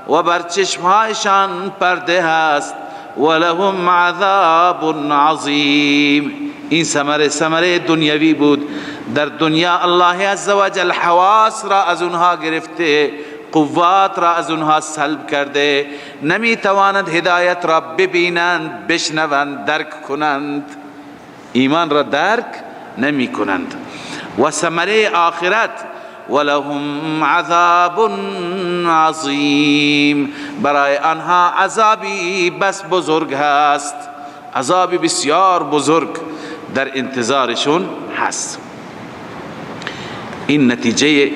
و بر چشمهایشان پرده هست، ولهم عذاب عظیم. این ثمره دنیوی بود. در دنیا الله عزوجل حواس را از اونها گرفته، قوات را از اونها سلب کرده، نمی توانند هدایت را ببینند، بشنوند، درک کنند، ایمان را درک نمی کنند. و ثمره آخرت ولهم عذاب عظیم، برای آنها عذابی بس بزرگ هست، عذابی بسیار بزرگ در انتظارشون هست. این نتیجه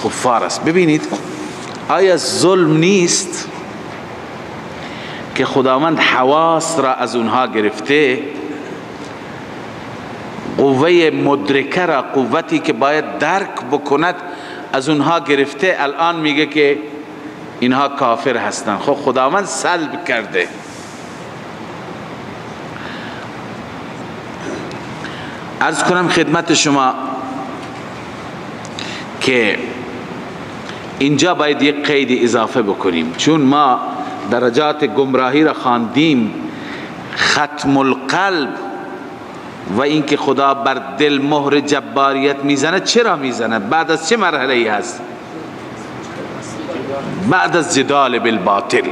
کفار است. ببینید آیا ظلم نیست که خداوند حواس را از اونها گرفته، قوه مدرکه را، قوتی که باید درک بکند از اونها گرفته، الان میگه که اینها کافر هستن. خب خداوند سلب کرده. عرض کنم خدمت شما که اینجا باید یک قید اضافه بکنیم، چون ما درجات گمراهی را خواندیم. ختم القلب و اینکه خدا بر دل مهر جباریت میزنه، چرا میزنه؟ بعد از چه مرحله ای هست؟ بعد از جدال بالباطل،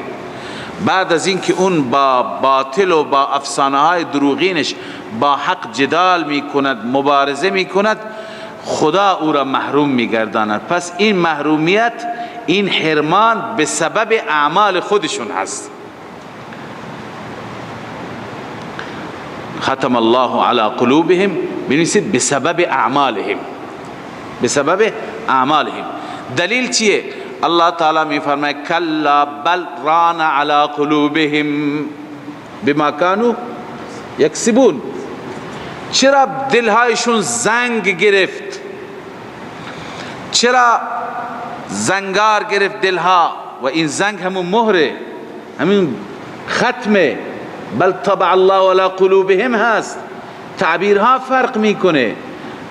بعد از اینکه اون با باطل و با افسانه های دروغینش با حق جدال میکند، مبارزه میکند، خدا او را محروم میگرداند. پس این محرومیت، این حرمان به سبب اعمال خودشون هست. ختم الله علی قلوبهم، بنویسید به سبب اعمالهم. بسبب اعمالهم. دلیل چیه؟ الله تعالی می فرماید کلا بل ران علی قلوبهم بما كانوا یکسبون. چرا دلهایشون زنگ گرفت؟ چرا زنگار گرفت دلها؟ و این زنگ همون مهره، همین ختمه. بل طبع الله علی قلوبهم هست. تعبیرها فرق میکنه،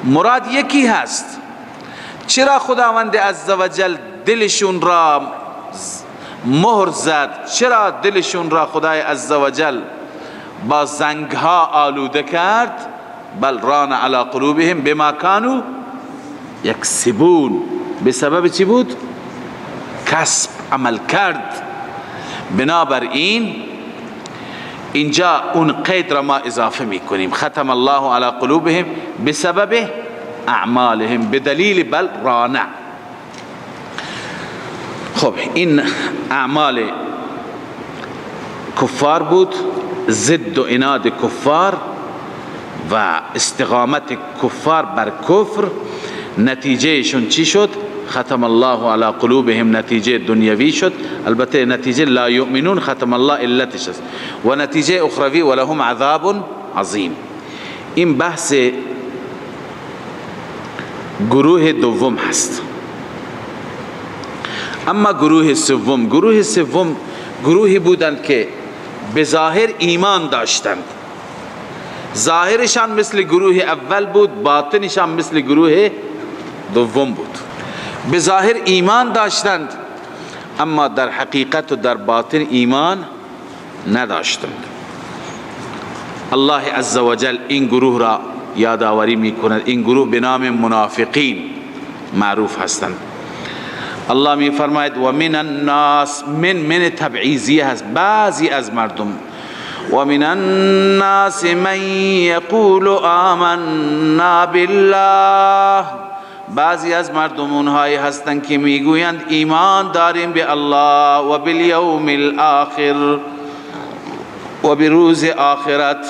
مراد یکی هست. چرا خداوند عزوجل دلشون را مهر زد؟ چرا دلشون را خدای عزوجل با زنگها آلوده کرد؟ بل ران علی قلوبهم بما كانوا یکسبون. بسبب چی بود؟ کسب، عمل کرد. بنابراین اینجا اون قید را ما اضافه میکنیم، ختم الله علی قلوبهم بسبب اعمالهم بدلیل بل رانع. خب این اعمال کفار بود، ضد و عناد کفار و استقامت کفار بر کفر. نتیجهشون چی شد؟ ختم الله علی قلوبهم نتیجه دنیوی شد. البته نتیجه لا یؤمنون ختم الله علتش است، و نتیجه اخروی ولهم عذاب عظیم. این بحث گروه دوم هست. اما گروه سوم گروهی بودند که به ظاهر ایمان داشتند، ظاهرشان مثل گروه اول بود، باطنشان مثل گروه دوم بود. به ظاهر ایمان داشتند اما در حقیقت و در باطن ایمان نداشتند. الله عزوجل این گروه را یادآوری میکند. این گروه به نام منافقین معروف هستند. الله می فرماید و من الناس، من تبعیضیه هست، بعضی از مردم. و من الناس من یقول آمنا بالله، بعضی از مردم اونهایی هستند که میگویند ایمان داریم به الله و بالیوم الاخر و بروز آخرت.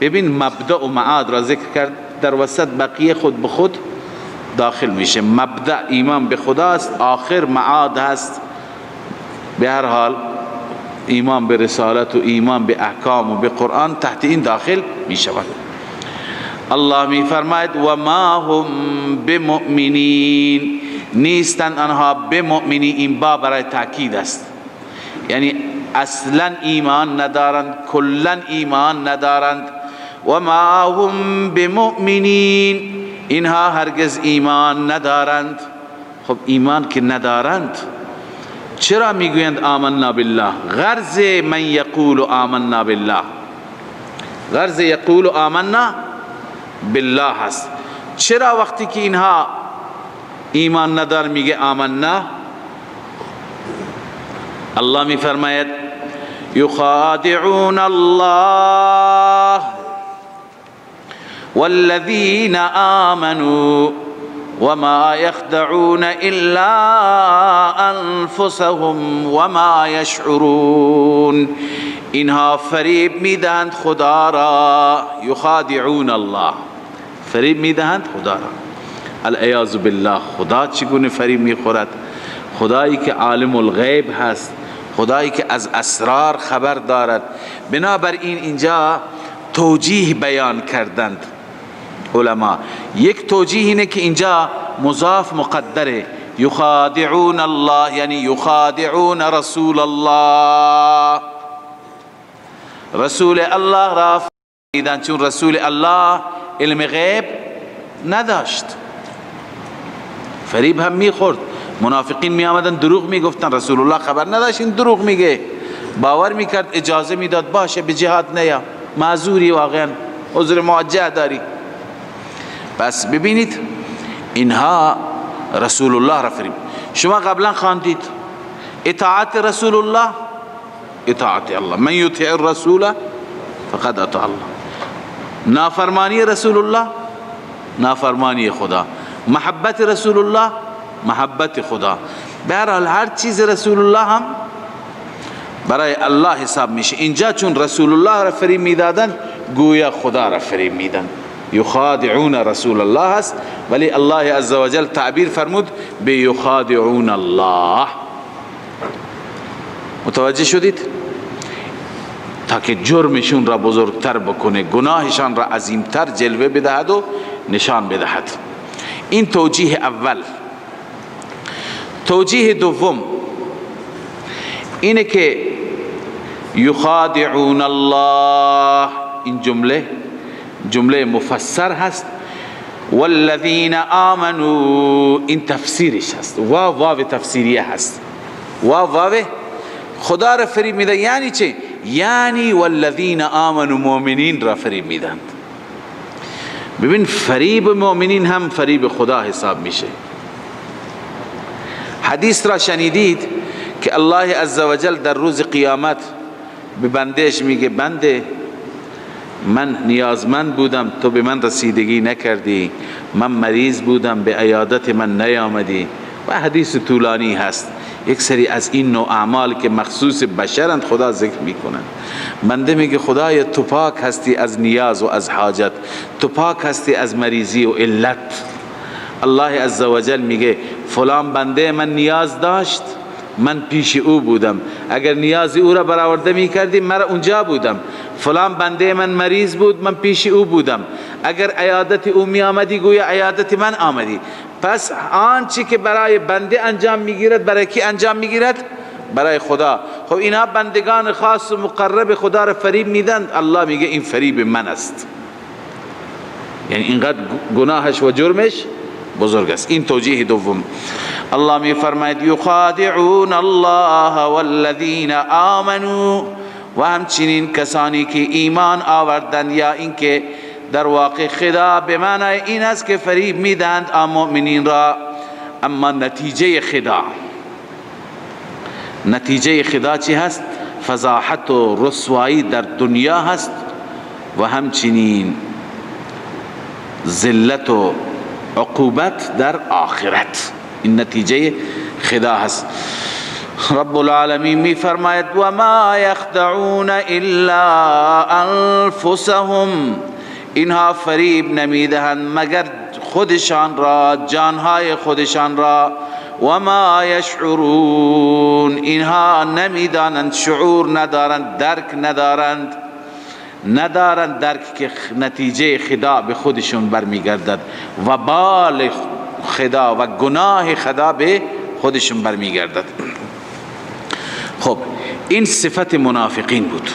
ببین مبدأ و معاد را ذکر کرد، در وسط بقیه خود به خود داخل میشه. مبدأ ایمان به خداست، آخر معاد هست. به هر حال ایمان به رسالت و ایمان به احکام و به قرآن تحت این داخل میشود. الله می فرماید و ما هم بمؤمنین، نیستند آنها بمؤمنین. این با برای تاکید است، یعنی اصلا ایمان ندارند، کلا ایمان ندارند. و ما هم بمؤمنین، اینها هرگز ایمان ندارند. خب ایمان که ندارند چرا میگویند آمنا بالله؟ غرض من یقول آمنا بالله، غرض یقول آمنا بالله هست. چرا وقتی که اینها ایمان ندار میگه آمنا؟ الله می فرماید یخادعون الله والذین آمنوا وما يخدعون الا انفسهم وما يشعرون. اینها فریب میدهند خدا را. یخادعون الله، فریب میدهند خدا را. العیاذ بالله. خدا چگونه فریب میخورد؟ خدایی که عالم الغیب هست، خدایی که از اسرار خبر دارد. بنابراین اینجا توجیه بیان کردند علما. یک توجیه اینه که اینجا مضاف مقدره، یخادعون الله یعنی یخادعون رسول الله، رسول الله را فریدن، چون رسول الله علم غیب نداشت، فریب هم میخورد. منافقین می آمدن دروغ میگفتن، رسول الله خبر نداشت این دروغ میگه، باور میکرد، اجازه میداد باشه به جهاد نیا، معذوری، واقعا عذر موجه داری. پس ببینید اینها رسول الله را فریب. شما قبلا خواندید اطاعت رسول الله اطاعت الله، من یطیع الرسول فقد اطاع الله. نافرمانی رسول الله نافرمانی خدا، محبت رسول الله محبت خدا. بهرحال هر چیز رسول الله هم برای الله حساب میشه. اینجا چون رسول الله را فریب میدادن گویا خدا را فریب میدن. یخادعون رسول الله هست، ولی الله عزوجل تعبیر فرمود به یخادعون الله. متوجه شدید؟ تا که جرمشون را بزرگتر بکنه، گناهشان را عظیمتر جلوه بدهد و نشان بدهد. این توجیه اول. توجیه دوم اینه که یخادعون الله، این جمله مفسر هست. والذین آمنوا، این تفسیرش هست. واو تفسیریه هست. واو خدا را فریب میده. یعنی چه؟ یعنی والذین آمنوا، مؤمنین را فریب میدند. ببین فریب مؤمنین هم فریب خدا حساب میشه. حدیث را شنیدید که الله عزوجل در روز قیامت به بندهش میگه بنده من نیازمند بودم تو به من رسیدگی نکردی، من مریض بودم به عیادت من نیامدی. و حدیث طولانی هست. یک سری از این نوع اعمال که مخصوص بشرند خدا ذکر میکنند. بنده میگه خدای تو پاک هستی از نیاز و از حاجت، تو پاک هستی از مریضی و علت. الله عزوجل میگه فلان بنده من نیاز داشت، من پیش او بودم، اگر نیاز او را برآورده میکردی من اونجا بودم. فلان بنده من مریض بود، من پیش او بودم، اگر عیادت او می آمدی گویا عیادت من آمدی. پس آنچه که برای بنده انجام میگیرد برای کی انجام میگیرد؟ برای خدا. خب اینا بندگان خاص و مقرب خدا را فریب میدن. الله میگه این فریب من است. یعنی اینقدر گناهش و جرمش بزرگ است. این توجیه دوم. الله می فرماید یخادعون الله والذین آمنوا، و همچنین کسانی که ایمان آوردند، یا اینکه در واقع خدا به معنای این است که فریب میدند مؤمنین را. اما نتیجه خدا چی هست؟ فضاحت و رسوایی در دنیا هست و همچنین ذلت و عقوبت در آخرت. این نتیجه خدا هست. رب العالمین می فرماید و ما یخدعون الا انفسهم، اینها فریب نمیدهند مگر خودشان را، جانهای خودشان را. و ما یشعرون، اینها نمیدانند، شعور ندارند، درک ندارند درک که نتیجه خدا به خودشون برمیگردد و بال خدا و گناه خدا به خودشون برمیگردد. خب این صفت منافقین بود.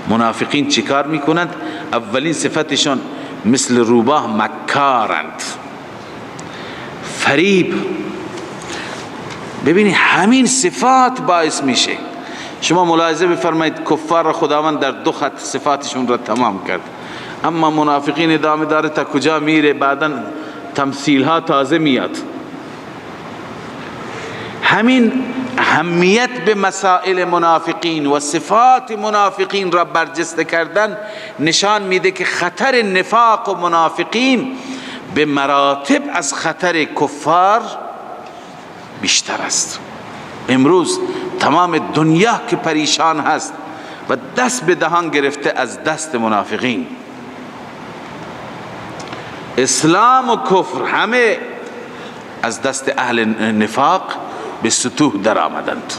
منافقین چیکار میکنند؟ اولین صفتشون مثل روباه مکارند، فریب. ببینید همین صفات باعث میشه. شما ملاحظه بفرمایید کفار را خداوند در دو خط صفاتشون را تمام کرد، اما منافقین ادامه داره تا کجا میره، بعداً تمثیل ها تازه میاد. همین اهمیت به مسائل منافقین و صفات منافقین را برجسته کردن نشان میده که خطر نفاق و منافقین به مراتب از خطر کفار بیشتر است. امروز تمام دنیا که پریشان هست و دست به دهان گرفته از دست منافقین. اسلام و کفر همه از دست اهل نفاق به سطوح در آمدند.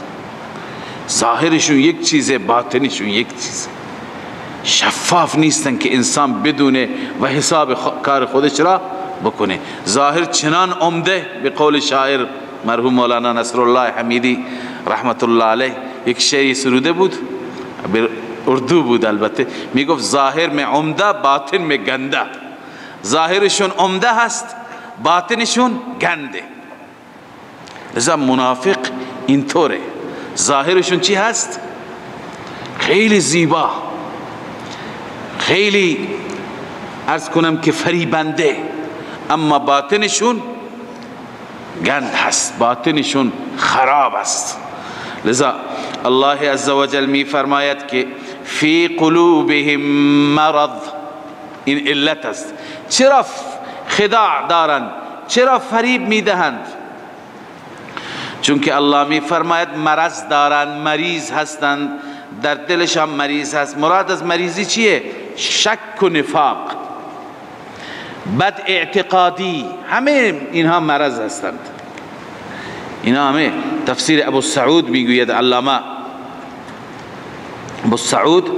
ظاهرشون یک چیزه، باطنشون یک چیزه. شفاف نیستن که انسان بدونه و حساب کار خودش را بکنه. ظاهر چنان عمده، به قول شاعر مرحوم مولانا نصرالله حمیدی رحمت الله علیه یک شعری سروده بود، به اردو بود البته، میگفت ظاهر میں عمده باطن میں گنده. ظاهرشون عمده هست، باطنشون گنده. لذا منافق اینطوره، ظاهرشون چی هست؟ خیلی زیبا، خیلی عرض کنم که فریبنده، اما باطنشون گند هست، باطنشون خراب است. لذا الله عزوجل می فرماید که فی قلوبهم مرض، این علت است. چرا خداع دارند؟ چرا فریب می دهند؟ چون که الله می فرماید مرض دارند، مریض هستند، در دلشان مریض هست. مراد از مریضی چیه؟ شک و نفاق. بد اعتقادی، همه اینها مرض هستند. اینا همه تفسیر ابو سعود میگوید، علامه ابو سعود: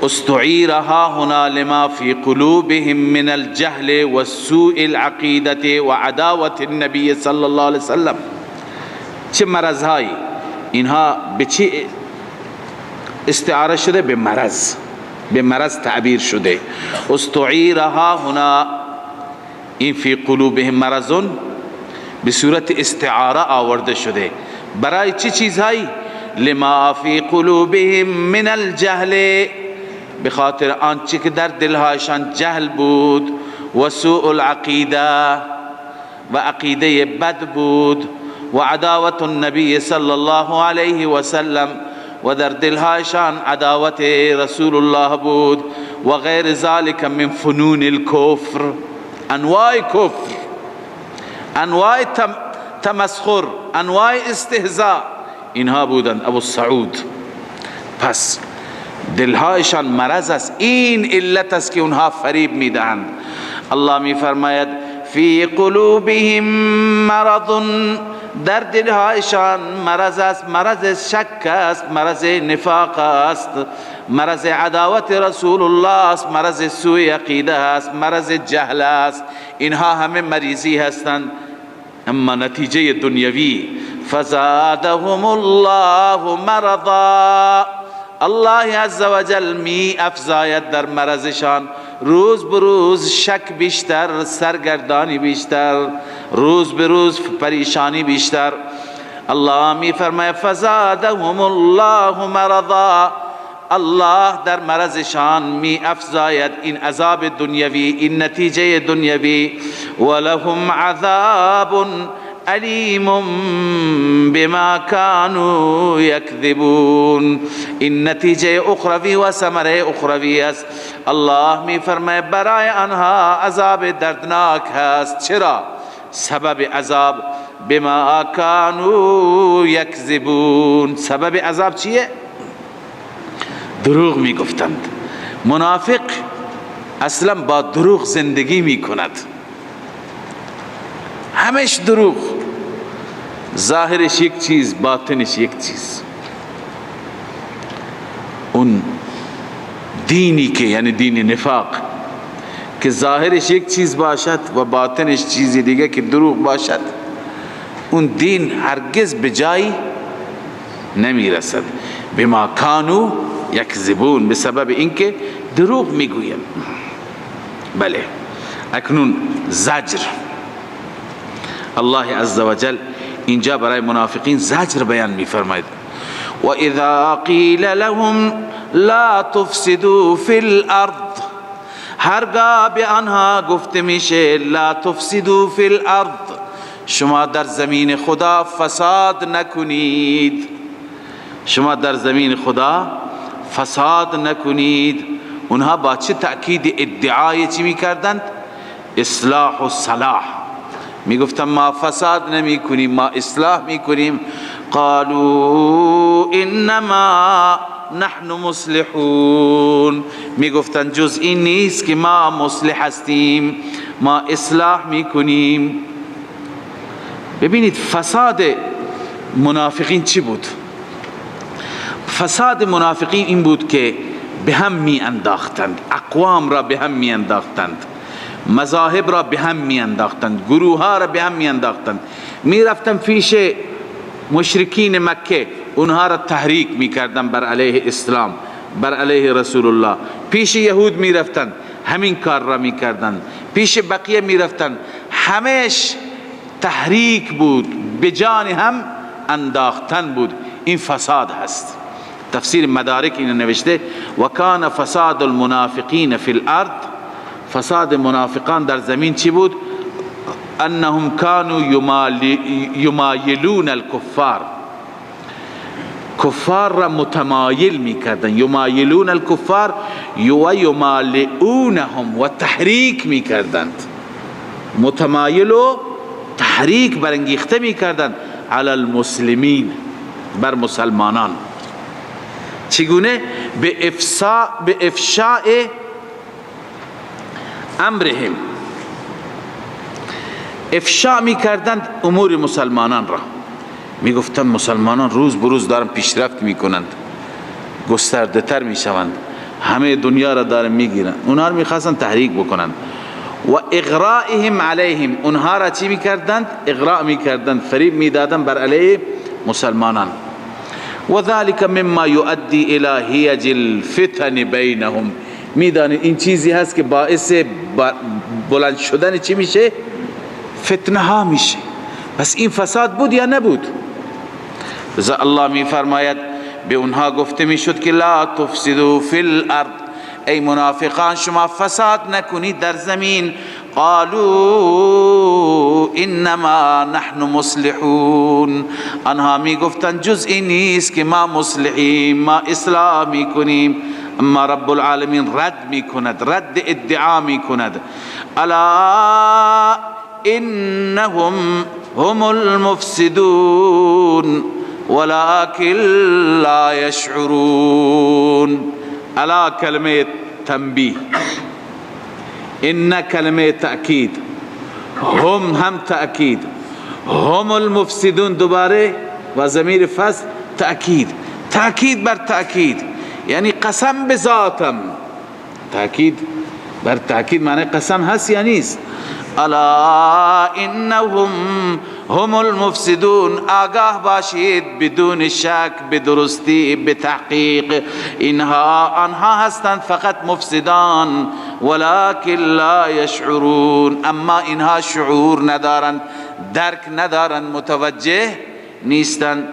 استعیرها هنا لما في قلوبهم من الجهل والسوء العقیدة وعداوة النبی صلی الله علیه وسلم. چه مرضهایی اینها به چی استعاره شده؟ به مرض، به مرض تعبیر شده. استعیرها هنا، این فی قلوبهم مرضون به صورت استعاره آورده شده. برای چه چیزهایی؟ لما فی قلوبهم من الجهل، به خاطر آنچه که در دلهایشان جهل بود، و سوء العقیده، و عقیده بد بود، و عداوت النبی صلی الله علیه و سلم، و در دلهایشان عداوت رسول الله بود، و غیر ذلك من فنون الكفر، انواع کفر، انواع تمسخر، انواع استهزاء، اینها بودند ابو سعود. پس دلهایشان مرض است، این علت است که اونها فریب میدهند. الله میفرماید فی قلوبهم مرض، در دلهایشان مرض است، مرض شک است، مرض نفاق است، مرض عداوت رسول الله است، مرض سوء عقیده است، مرض جهل است. اینها همه مریضی هستند. اما نتیجه دنیوی فزادهم الله مرضا، الله عز و جل می افزاید در مرضشان، روز به روز شک بیشتر، سرگردانی بیشتر، روز به روز پریشانی بیشتر. الله می فرماید فزادهم الله مرضا، الله در مرضشان می افزاید این عذاب دنیوی، این نتیجه دنیوی. ولهم عذاب علیم بما كانوا یکذبون، این نتیجه اخروی و ثمره اخروی است. الله می فرماید برای آنها عذاب دردناک هست. چرا؟ سبب عذاب بما كانوا یکذبون. سبب عذاب چیه؟ دروغ می گفتند. منافق اصلا با دروغ زندگی می کند، همش دروغ، ظاهرش یک چیز، باطنش یک چیز. اون دینی که یعنی دین نفاق که ظاهرش یک چیز باشد و باطنش چیزی دیگه که دروغ باشد، اون دین هرگز به جایی نمی رسد. بما کانوا یکذبون، به سبب اینکه دروغ میگویند. بله، اکنون زجر، الله عز و جل اینجا برای منافقین زجر بیان می‌فرماید. و اذا قیل لهم لا تفسدوا فی الارض، هرگاه به آنها گفته میشه لا تفسدوا فی الارض، شما در زمین خدا فساد نکنید، شما در زمین خدا فساد نکنید. اونها با چه تأکید ادعای چی میکردند؟ اصلاح و صلاح. میگفتن ما فساد نمی کنیم، ما اصلاح میکنیم. قالوا انما نحن مصلحون، میگفتن جز این نیست که ما مصلح هستیم، ما اصلاح میکنیم. ببینید فساد منافقین چی بود؟ فساد منافقین این بود که به هم می انداختند، اقوام را به هم می انداختند، مذاهب را به هم می انداختند، گروه ها را به هم می انداختند. می رفتن پیش مشرکین مکه، اونها را تحریک می کردن بر علیه اسلام، بر علیه رسول الله. پیش یهود می رفتن، همین کار را می کردن. پیش بقیه می رفتن، همش تحریک بود، به جان هم انداختن بود. این فساد هست. تفسیر مدارک اینو نوشته و کان فساد المنافقین فی الارض، فساد منافقان در زمین چی بود؟ انهم كانوا یمایلون الکفار، کفار را متمایل میکردن. یمایلون الکفار و یمالئونهم، و تحریک میکردند، متمایل و تحریک برانگیخته میکردند علی المسلمین، بر مسلمانان. چگونه؟ به افشاء امرهم، افشا می کردند امور مسلمانان را، می گفتند مسلمانان روز بروز دارن پیشرفت می کنند، گسترده تر می شوند، همه دنیا را دارن می گیرند. اونها را می خواستند تحریک بکنند. و اغرائهم علیهم، اونها را چی می کردند؟ اغراء می کردند، فریب می دادند بر علیه مسلمانان. و ذلك مما يؤدي الى هیج الفتن بینهم، می دانید این چیزی هست که باعث بلند شدن چی میشه؟ فتنه ها میشه. پس این فساد بود یا نبود؟ لذا الله می فرماید به اونها گفته میشد که لا تفسدوا فی الارض، ای منافقان شما فساد نکنید در زمین. قالوا انما نحن مصلحون، آنها می گفتند جز این نیست که ما مصلحیم، ما اصلاح می کنیم. اما رب العالمین رد می کند، رد ادعا می کند. الا انهم هم المفسدون ولكن لا يشعرون. الا کلمه تنبیه، ان کلمه تأکید، هم تأکید، هم المفسدون دوباره و ضمیر فصل تأکید، تأکید بر تأکید، یعنی قسم به ذاتم. تأکید بر تأکید معنی قسم هست یا نیست؟ الا انهم هم المفسدون، آگاه باشید بدون شک، بدرستی، بتحقیق، آنها هستند فقط مفسدان. ولكن لا يشعرون، اما اینها شعور ندارند، درک ندارند، متوجه نیستند.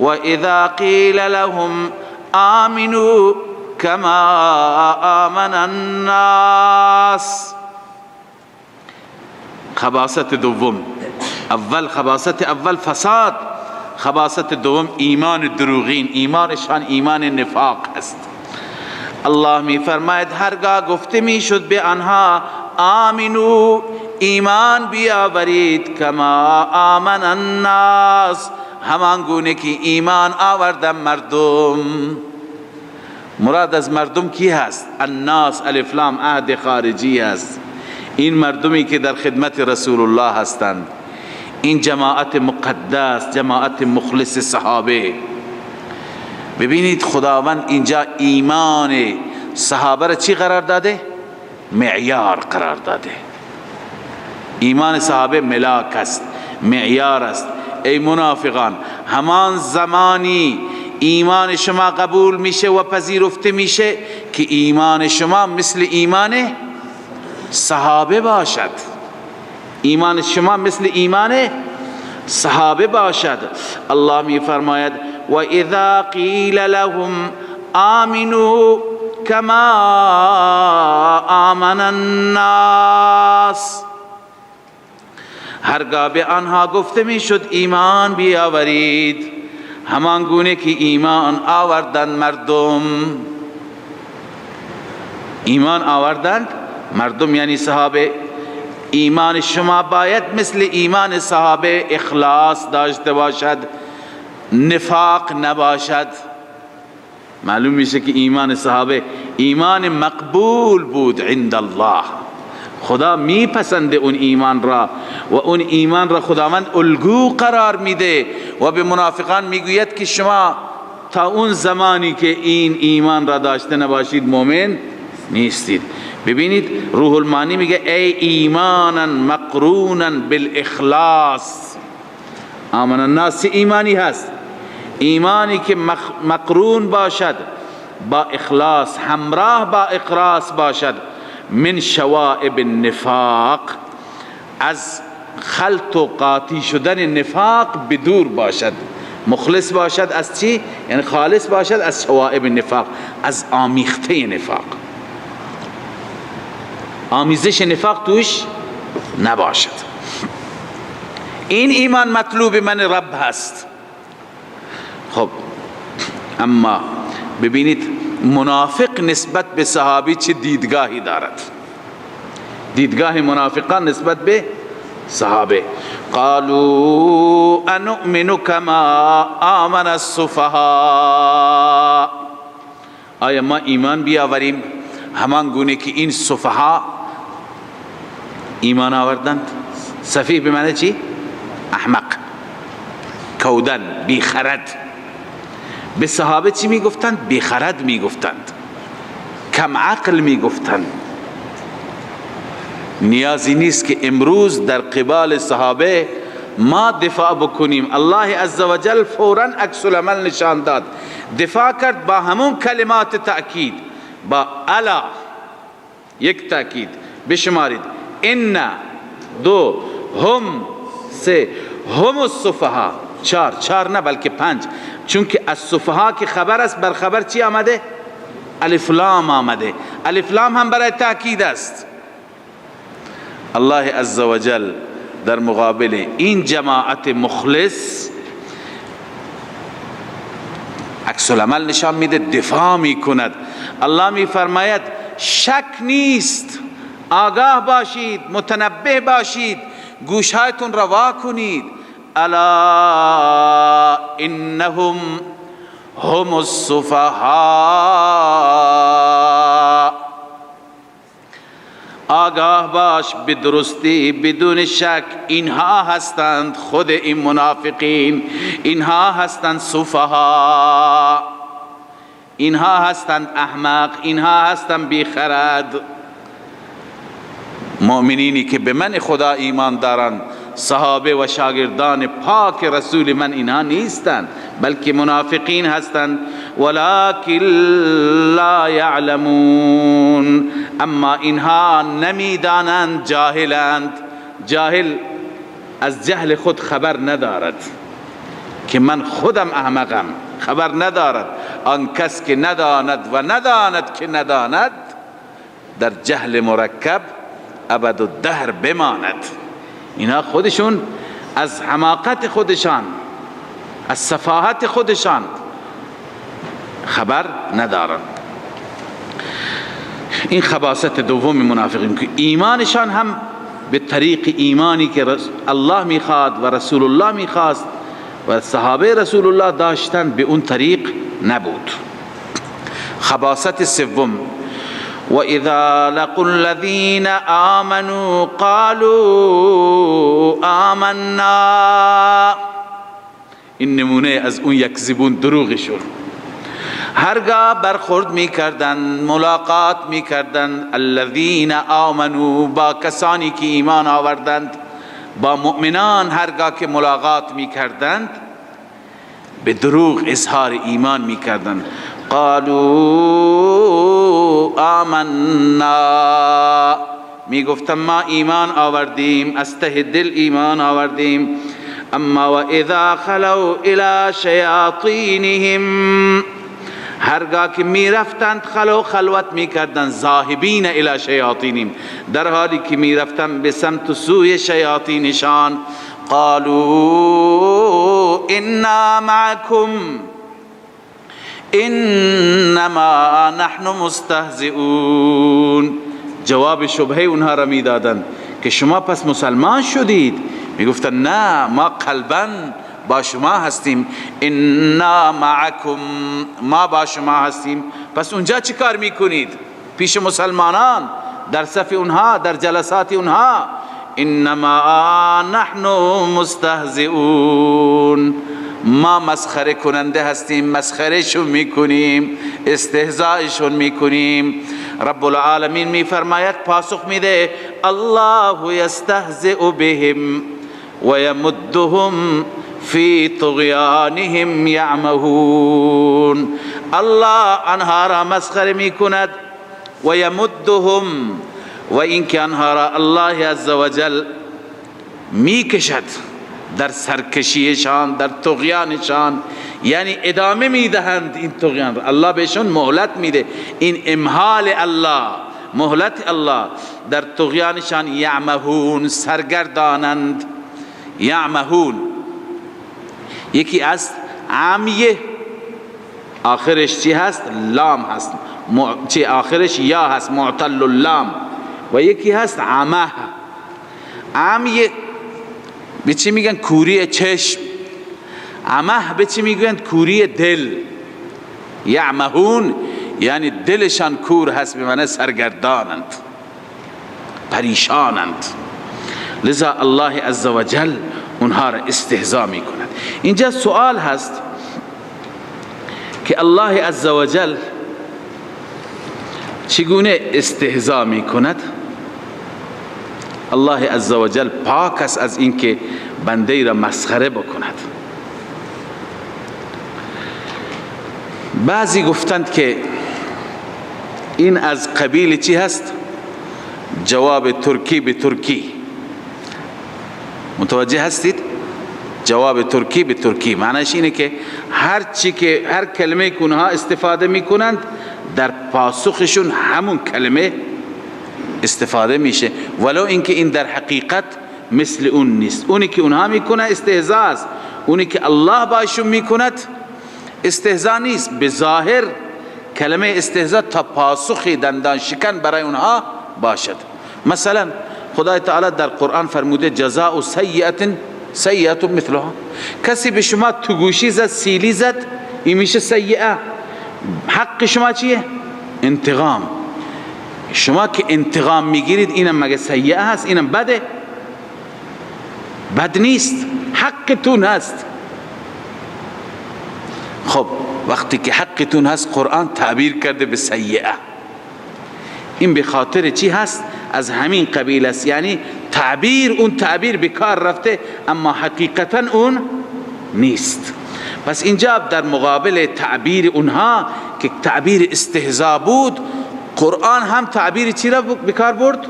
و اذا قیل لهم آمنوا كما آمن الناس، خباثت دوم، اول خباثت اول فساد، خباثت دوم ایمان دروغین، ایمانشان ایمان نفاق است. الله می فرماید هرگاه گفته می شد به آنها آمنو، ایمان بیاورید، کما آمن الناس، همان گونه که ایمان آوردن مردم. مراد از مردم کی هست؟ الناس، الف لام عهد خارجی است. این مردمی که در خدمت رسول الله هستند، این جماعت مقدس، جماعت مخلص صحابه. ببینید خداوند اینجا ایمان صحابه را چی قرار داده؟ معیار قرار داده. ایمان صحابه ملاک است، معیار است. ای منافقان، همان زمانی ایمان شما قبول میشه و پذیرفته میشه که ایمان شما مثل ایمان صحابه باشد. ایمان شما مثل ایمان صحابه باشد. الله می فرماید و اذا قیل لهم آمنوا کما آمن الناس، هرگاه به آنها گفته می شد ایمان بیاورید، همان گونه که ایمان آوردند مردم. ایمان آوردند مردم یعنی صحابه. ایمان شما باید مثل ایمان صحابه اخلاص داشته باشد، نفاق نباشد. معلوم میشه که ایمان صحابه ایمان مقبول بود عند الله. خدا میپسنده اون ایمان را و اون ایمان را خداوند الگو قرار میده و به منافقان میگوید که شما تا اون زمانی که این ایمان را داشته نباشید مؤمن نیستید. ببینید روح المانی میگه ای ایمانا مقرونا بالاخلاص. آمن الناس ایمانی هست، ایمانی که مقرون باشد با اخلاص، همراه با اخلاص باشد. من شوائب النفاق، از خلط و قاطی شدن نفاق بدور باشد. مخلص باشد از چی؟ یعنی خالص باشد از شوائب النفاق، از آمیخته نفاق، آمیزش نفاق توش نباشد. این ایمان مطلوب من رب هست. خب اما ببینید منافق نسبت به صحابی چه دیدگاهی دارد. دیدگاه منافقان نسبت به صحابه. قالوا انؤمن کما آمن السفهاء، آیا ما ایمان بیاوریم همان گونه که این سفها ایمان آوردند؟ سفیه به معنی چی؟ احمق، کودن، بیخرد. به صحابه چی میگفتند؟ بیخرد میگفتند، کم عقل میگفتند. نیازی نیست که امروز در قبال صحابه ما دفاع بکنیم. الله عزوجل فوراً عکس العمل نشان داد، دفاع کرد با همون کلمات تأکید، با الا یک تأکید بشمارید، ان، دو، هم، سه، هم السفها، چار نه بلکه 5، چون که از سفها که خبر است بر خبر چی آمده؟ الف لام آمده. الف لام هم برای تأکید است. الله عزوجل در مقابل این جماعت مخلص عکس العمل نشان میده، دفاع میکند. الله میفرماید شک نیست، آگاه باشید، متنبه باشید، گوشهایتون را وا کنید. الا انهم هم السفهاء، آگاه باش به درستی بدون شک اینها هستند، خود این منافقین اینها هستند سفها، اینها هستند احمق، اینها هستند بیخرد. مؤمنینی که به من خدا ایمان دارند، صحابه و شاگردان پاک رسول من، اینها نیستند بلکه منافقین هستند. ولکن لا یعلمون، اما اینها نمیدانند، جاهلند. جاهل از جهل خود خبر ندارد که من خودم احمقم، خبر ندارد. آن کس که نداند و نداند که نداند، در جهل مرکب ابدالدهر بماند. اینا خودشون از حماقت خودشان، از سفاهت خودشان خبر ندارند. این خباثت دوم منافقین که ایمانشان هم به طریق ایمانی که الله میخواد و رسول الله میخواست و صحابه رسول الله داشتن به اون طریق نبود. خباثت سوم، و اذا لقوا الذین آمنوا قالوا آمنا، این نمونه از اون یکذبون، دروغشون. هرگاه برخورد میکردن، ملاقات میکردن، الذین آمنوا، با کسانی که ایمان آوردند، با مؤمنان هرگاه که ملاقات میکردند به دروغ اظهار ایمان میکردند. قالوا آمنا، میگفتن ما ایمان آوردیم، از ته دل ایمان آوردیم. اما و اذا خلوا الى شیاطینهم، هرگاه که میرفتند خلوت میکردند، ذاهبین الی شیاطینهم، در حالی که میرفتند به سمت سوی شیاطینشان. قالوا انا معکم انما نحن مستهزئون، جواب شبهه اونها را میدادند که شما پس مسلمان شدید؟ میگفتن نه، ما قلباً با شما هستیم. انا معکم، ما با شما هستیم. پس اونجا چی کار میکنید؟ پیش مسلمانان، در صف اونها، در جلسات اونها. انما نحن مستهزئون، ما مسخره کننده هستیم، مسخرهشون میکنیم، استهزائشون میکنیم. رب العالمین میفرماید، پاسخ میده، الله یستهزئ بهم و یمدهم فی طغیانهم یعمهون. الله آنها را مسخره میکند و یمدهم، و اینکه آنها را الله عزوجل میکشد در سرکشیشان، در طغیانشان، یعنی ادامه میدهند این طغیان را. الله بهشون مهلت میده، این امهال الله، مهلت الله در طغیانشان. یعمهون، سرگردانند. یعمهون یکی از عامیه، آخرش چی هست؟ لام هست، چی آخرش یا هست، معتل اللام. و یکی هست عمه. عامیه به چی میگن؟ کوری چشم. عمه به چی میگن؟ کوری دل. یعمهون یعنی دلشان کور هست، به معنی سرگردانند، پریشانند. لذا الله عزوجل اونها را استهزا می کند. اینجا سوال هست که الله عزوجل چگونه استهزا می کند؟ الله عزوجل پاک است از اینکه بنده را مسخره بکند. بعضی گفتند که این از قبیل چی هست؟ جواب ترکی به ترکی. متوجه هستید؟ جواب ترکی به ترکی معنیش اینه که هر کلمه که اونها استفاده میکنند در پاسخشون همون کلمه استفاده میشه، ولو اینکه این در حقیقت مثل اون نیست. اونی که اونها میکنه استهزاء است، اونی که الله باشون میکند استهزاء نیست. به ظاهر کلمه استهزاء تا پاسخی دندان شکن برای اونها باشد. مثلا خدای تعالی در قرآن فرموده جزاء سیئة سیئة مثلها. کسی به شما تو گوشی زد، سیلی زد، این میشه سیئه. حق شما چیه؟ انتقام. شما که انتقام میگیرید اینم مگه سیئه هست؟ اینم بده؟ بد نیست، حقتون هست. خب وقتی که حقتون هست قرآن تعبیر کرده به سیئه. این به خاطر چی هست؟ از همین قبیل است، یعنی اون تعبیر به کار رفته اما حقیقتا اون نیست. پس اینجا در مقابل تعبیر اونها که تعبیر استهزاء بود، قرآن هم تعبیر چی را به کار برد؟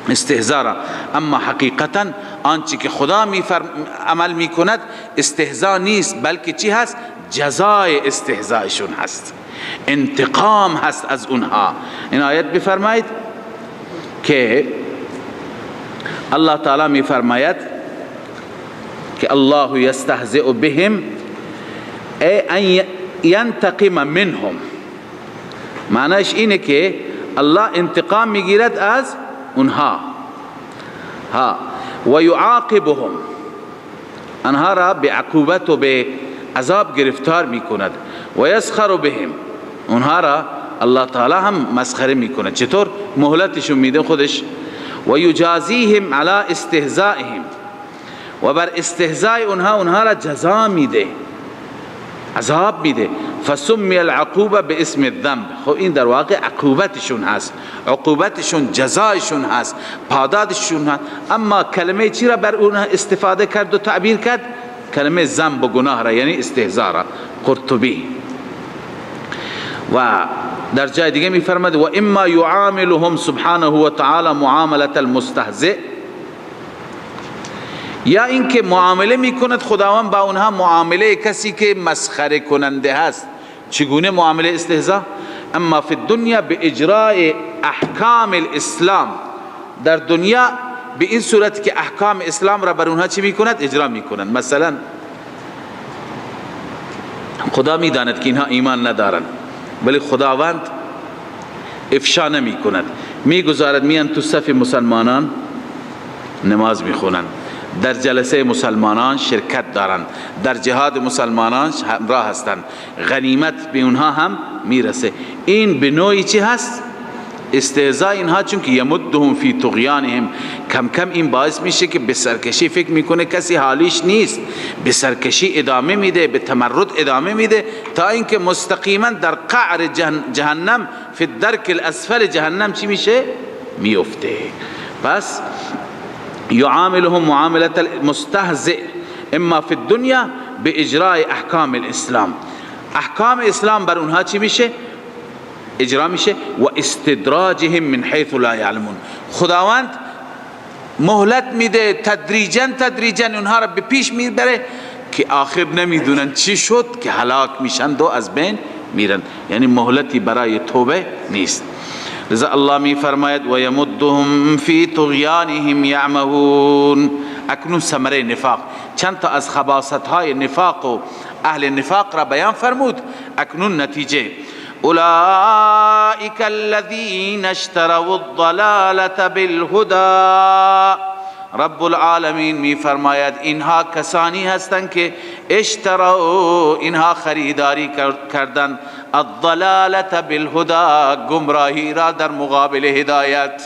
استهزاء را. اما حقیقتا آنچه که خدا عمل می کند استهزاء نیست، بلکه چی هست؟ جزای استهزایشون هست، انتقام هست از اونها. این آیت بفرمایید که الله تعالی می فرماید که الله یستهزئ بهم ای ان ینتقم منهم. معنیش اینه که الله انتقام میگیرد از اونها و یعاقبهم، انها را به عقوبت و به عذاب گرفتار میکند. و یسخر بهم، اونها را الله تعالی هم مسخره میکنه. چطور؟ مهلتشون میده خودش. و یجازیهم علی استهزائهم، و بر استهزاء اونها را جزا میده، عذاب میده. فسمی العقوبه به اسم الذنب. خب این در واقع عقوبتشون هست، عقوبتشون جزایشون هست، پادادشون هست. اما کلمه چی را بر اونها استفاده کرد و تعبیر کرد؟ کلمه ذنب و گناه را، یعنی استهزاء را. قرطبی و در جای دیگه می فرماد و اما یعاملهم سبحانه و تعالی معامله المستهزئ، یا اینکه معامله میکند خداوند با اونها معامله کسی که مسخره کننده هست. چگونه معامله استهزاء؟ اما فی الدنیا به اجراء احکام الاسلام، در دنیا به این صورت که احکام اسلام را بر اونها چی میکند؟ اجرا میکنند. مثلا خدا میداند که اینها ایمان ندارند، ولی خداوند افشا نمی کند، میگذارد میان تو صف مسلمانان نماز میخونند، در جلسه مسلمانان شرکت دارند، در جهاد مسلمانان همراه هستند، غنیمت به اونها هم میرسه. این به نوعی چی هست؟ استهزاء اینها، چون که یمدهم فی طغیانهم، کم کم این باعث میشه که به سرکشی فکر میکنه کسی حالیش نیست، به سرکشی ادامه میده، به تمرد ادامه میده، تا اینکه مستقیما در قعر جهنم، فی الدرک الاسفل جهنم چی میشه؟ میفته. پس یعاملهم معامله المستهزئ اما فی الدنیا به اجراء احکام الاسلام. احکام اسلام بر اونها چی میشه؟ اجرا میشه. و استدراجهم من حیث لا یعلمون، خداوند مهلت میده، تدریجا اونها را به پیش میبره که آخر نمیدونن چی شد که هلاک میشن و از بین میرن. یعنی مهلتی برای توبه نیست. لذا الله می فرماید و یمدهم فی طغیانهم یعمهون. اکنون ثمره نفاق، چند تا از خباثت های نفاق و اهل نفاق را بیان فرمود. اکنون نتیجه: اولئک الذین اشتروا الضلالة بالهدى. رب العالمین می فرماید اینها کسانی هستند که اشتروا، اینها خریداری کردند، الضلالة بالهدى، گمراهی را در مقابل هدایت.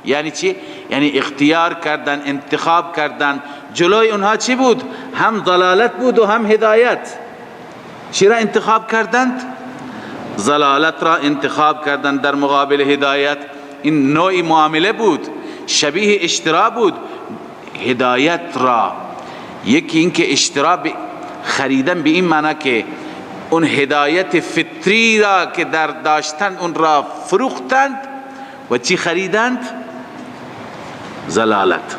یعنی چی؟ یعنی اختیار کردن، انتخاب کردن. جلوی اونها چی بود؟ هم ضلالت بود و هم هدایت. چی را انتخاب کردند؟ ضلالت را انتخاب کردند در مقابل هدایت. این نوعی معامله بود، شبیه اشترا بود. هدایت را، یکی اینکه اشترا خریدن به این معنی که اون هدایت فطری را که در داشتند اون را فروختند و چی خریدند؟ ضلالت.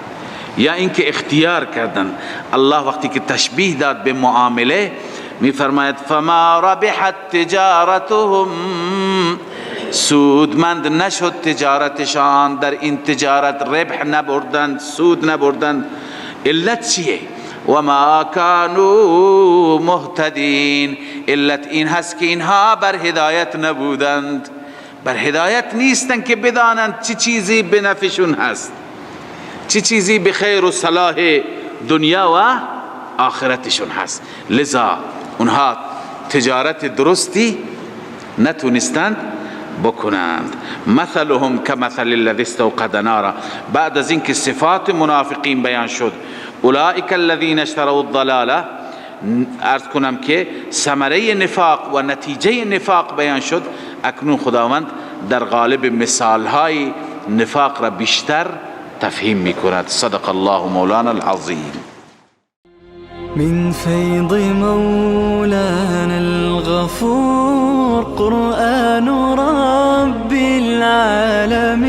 یا اینکه اختیار کردند. الله وقتی که تشبیه داد به معامله می فرماید فما ربحت تجارتهم، سودمند نشد تجارتشان، در این تجارت ربح نبردند، سود نبردند. علت چیه؟ و ما کانوا مهتدین، علت این هست که اینها بر هدایت نبودند، بر هدایت نیستند که بدانند چه چیزی به نفعشون هست، چه چیزی به خیر و صلاح دنیا و آخرتشون هست. لذا اونها تجارت درستی نتونستند بکنند. مثلهم كمثل الذي استوقد نارا، بعد از اینکه صفات منافقین بیان شد، اولئک الذین اشتروا الضلاله، عرض کنم که ثمره نفاق و نتیجه نفاق بیان شد. اکنون خداوند در قالب مثالهای نفاق را بیشتر تفهیم میکند. صدق الله مولانا العظیم. من فيض مولانا الغفور قرآن رب العالمين،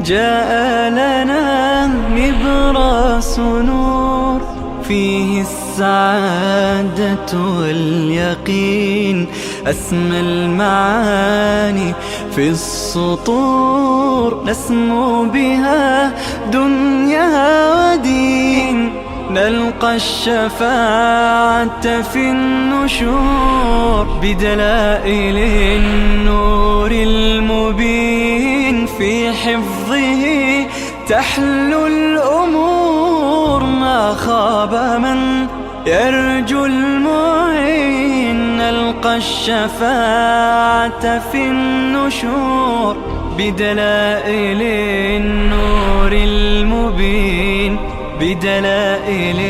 جاء لنا نبراس نور فيه السعادة واليقين، أسمى المعاني في السطور نسمو بها دنيا ودين، نلقى الشفاعة في النشور بدلائل النور المبين، في حفظه تحلو الأمور، ما خاب من يرجو المعين، نلقى الشفاعة في النشور بدلائل النور المبين، بدلائل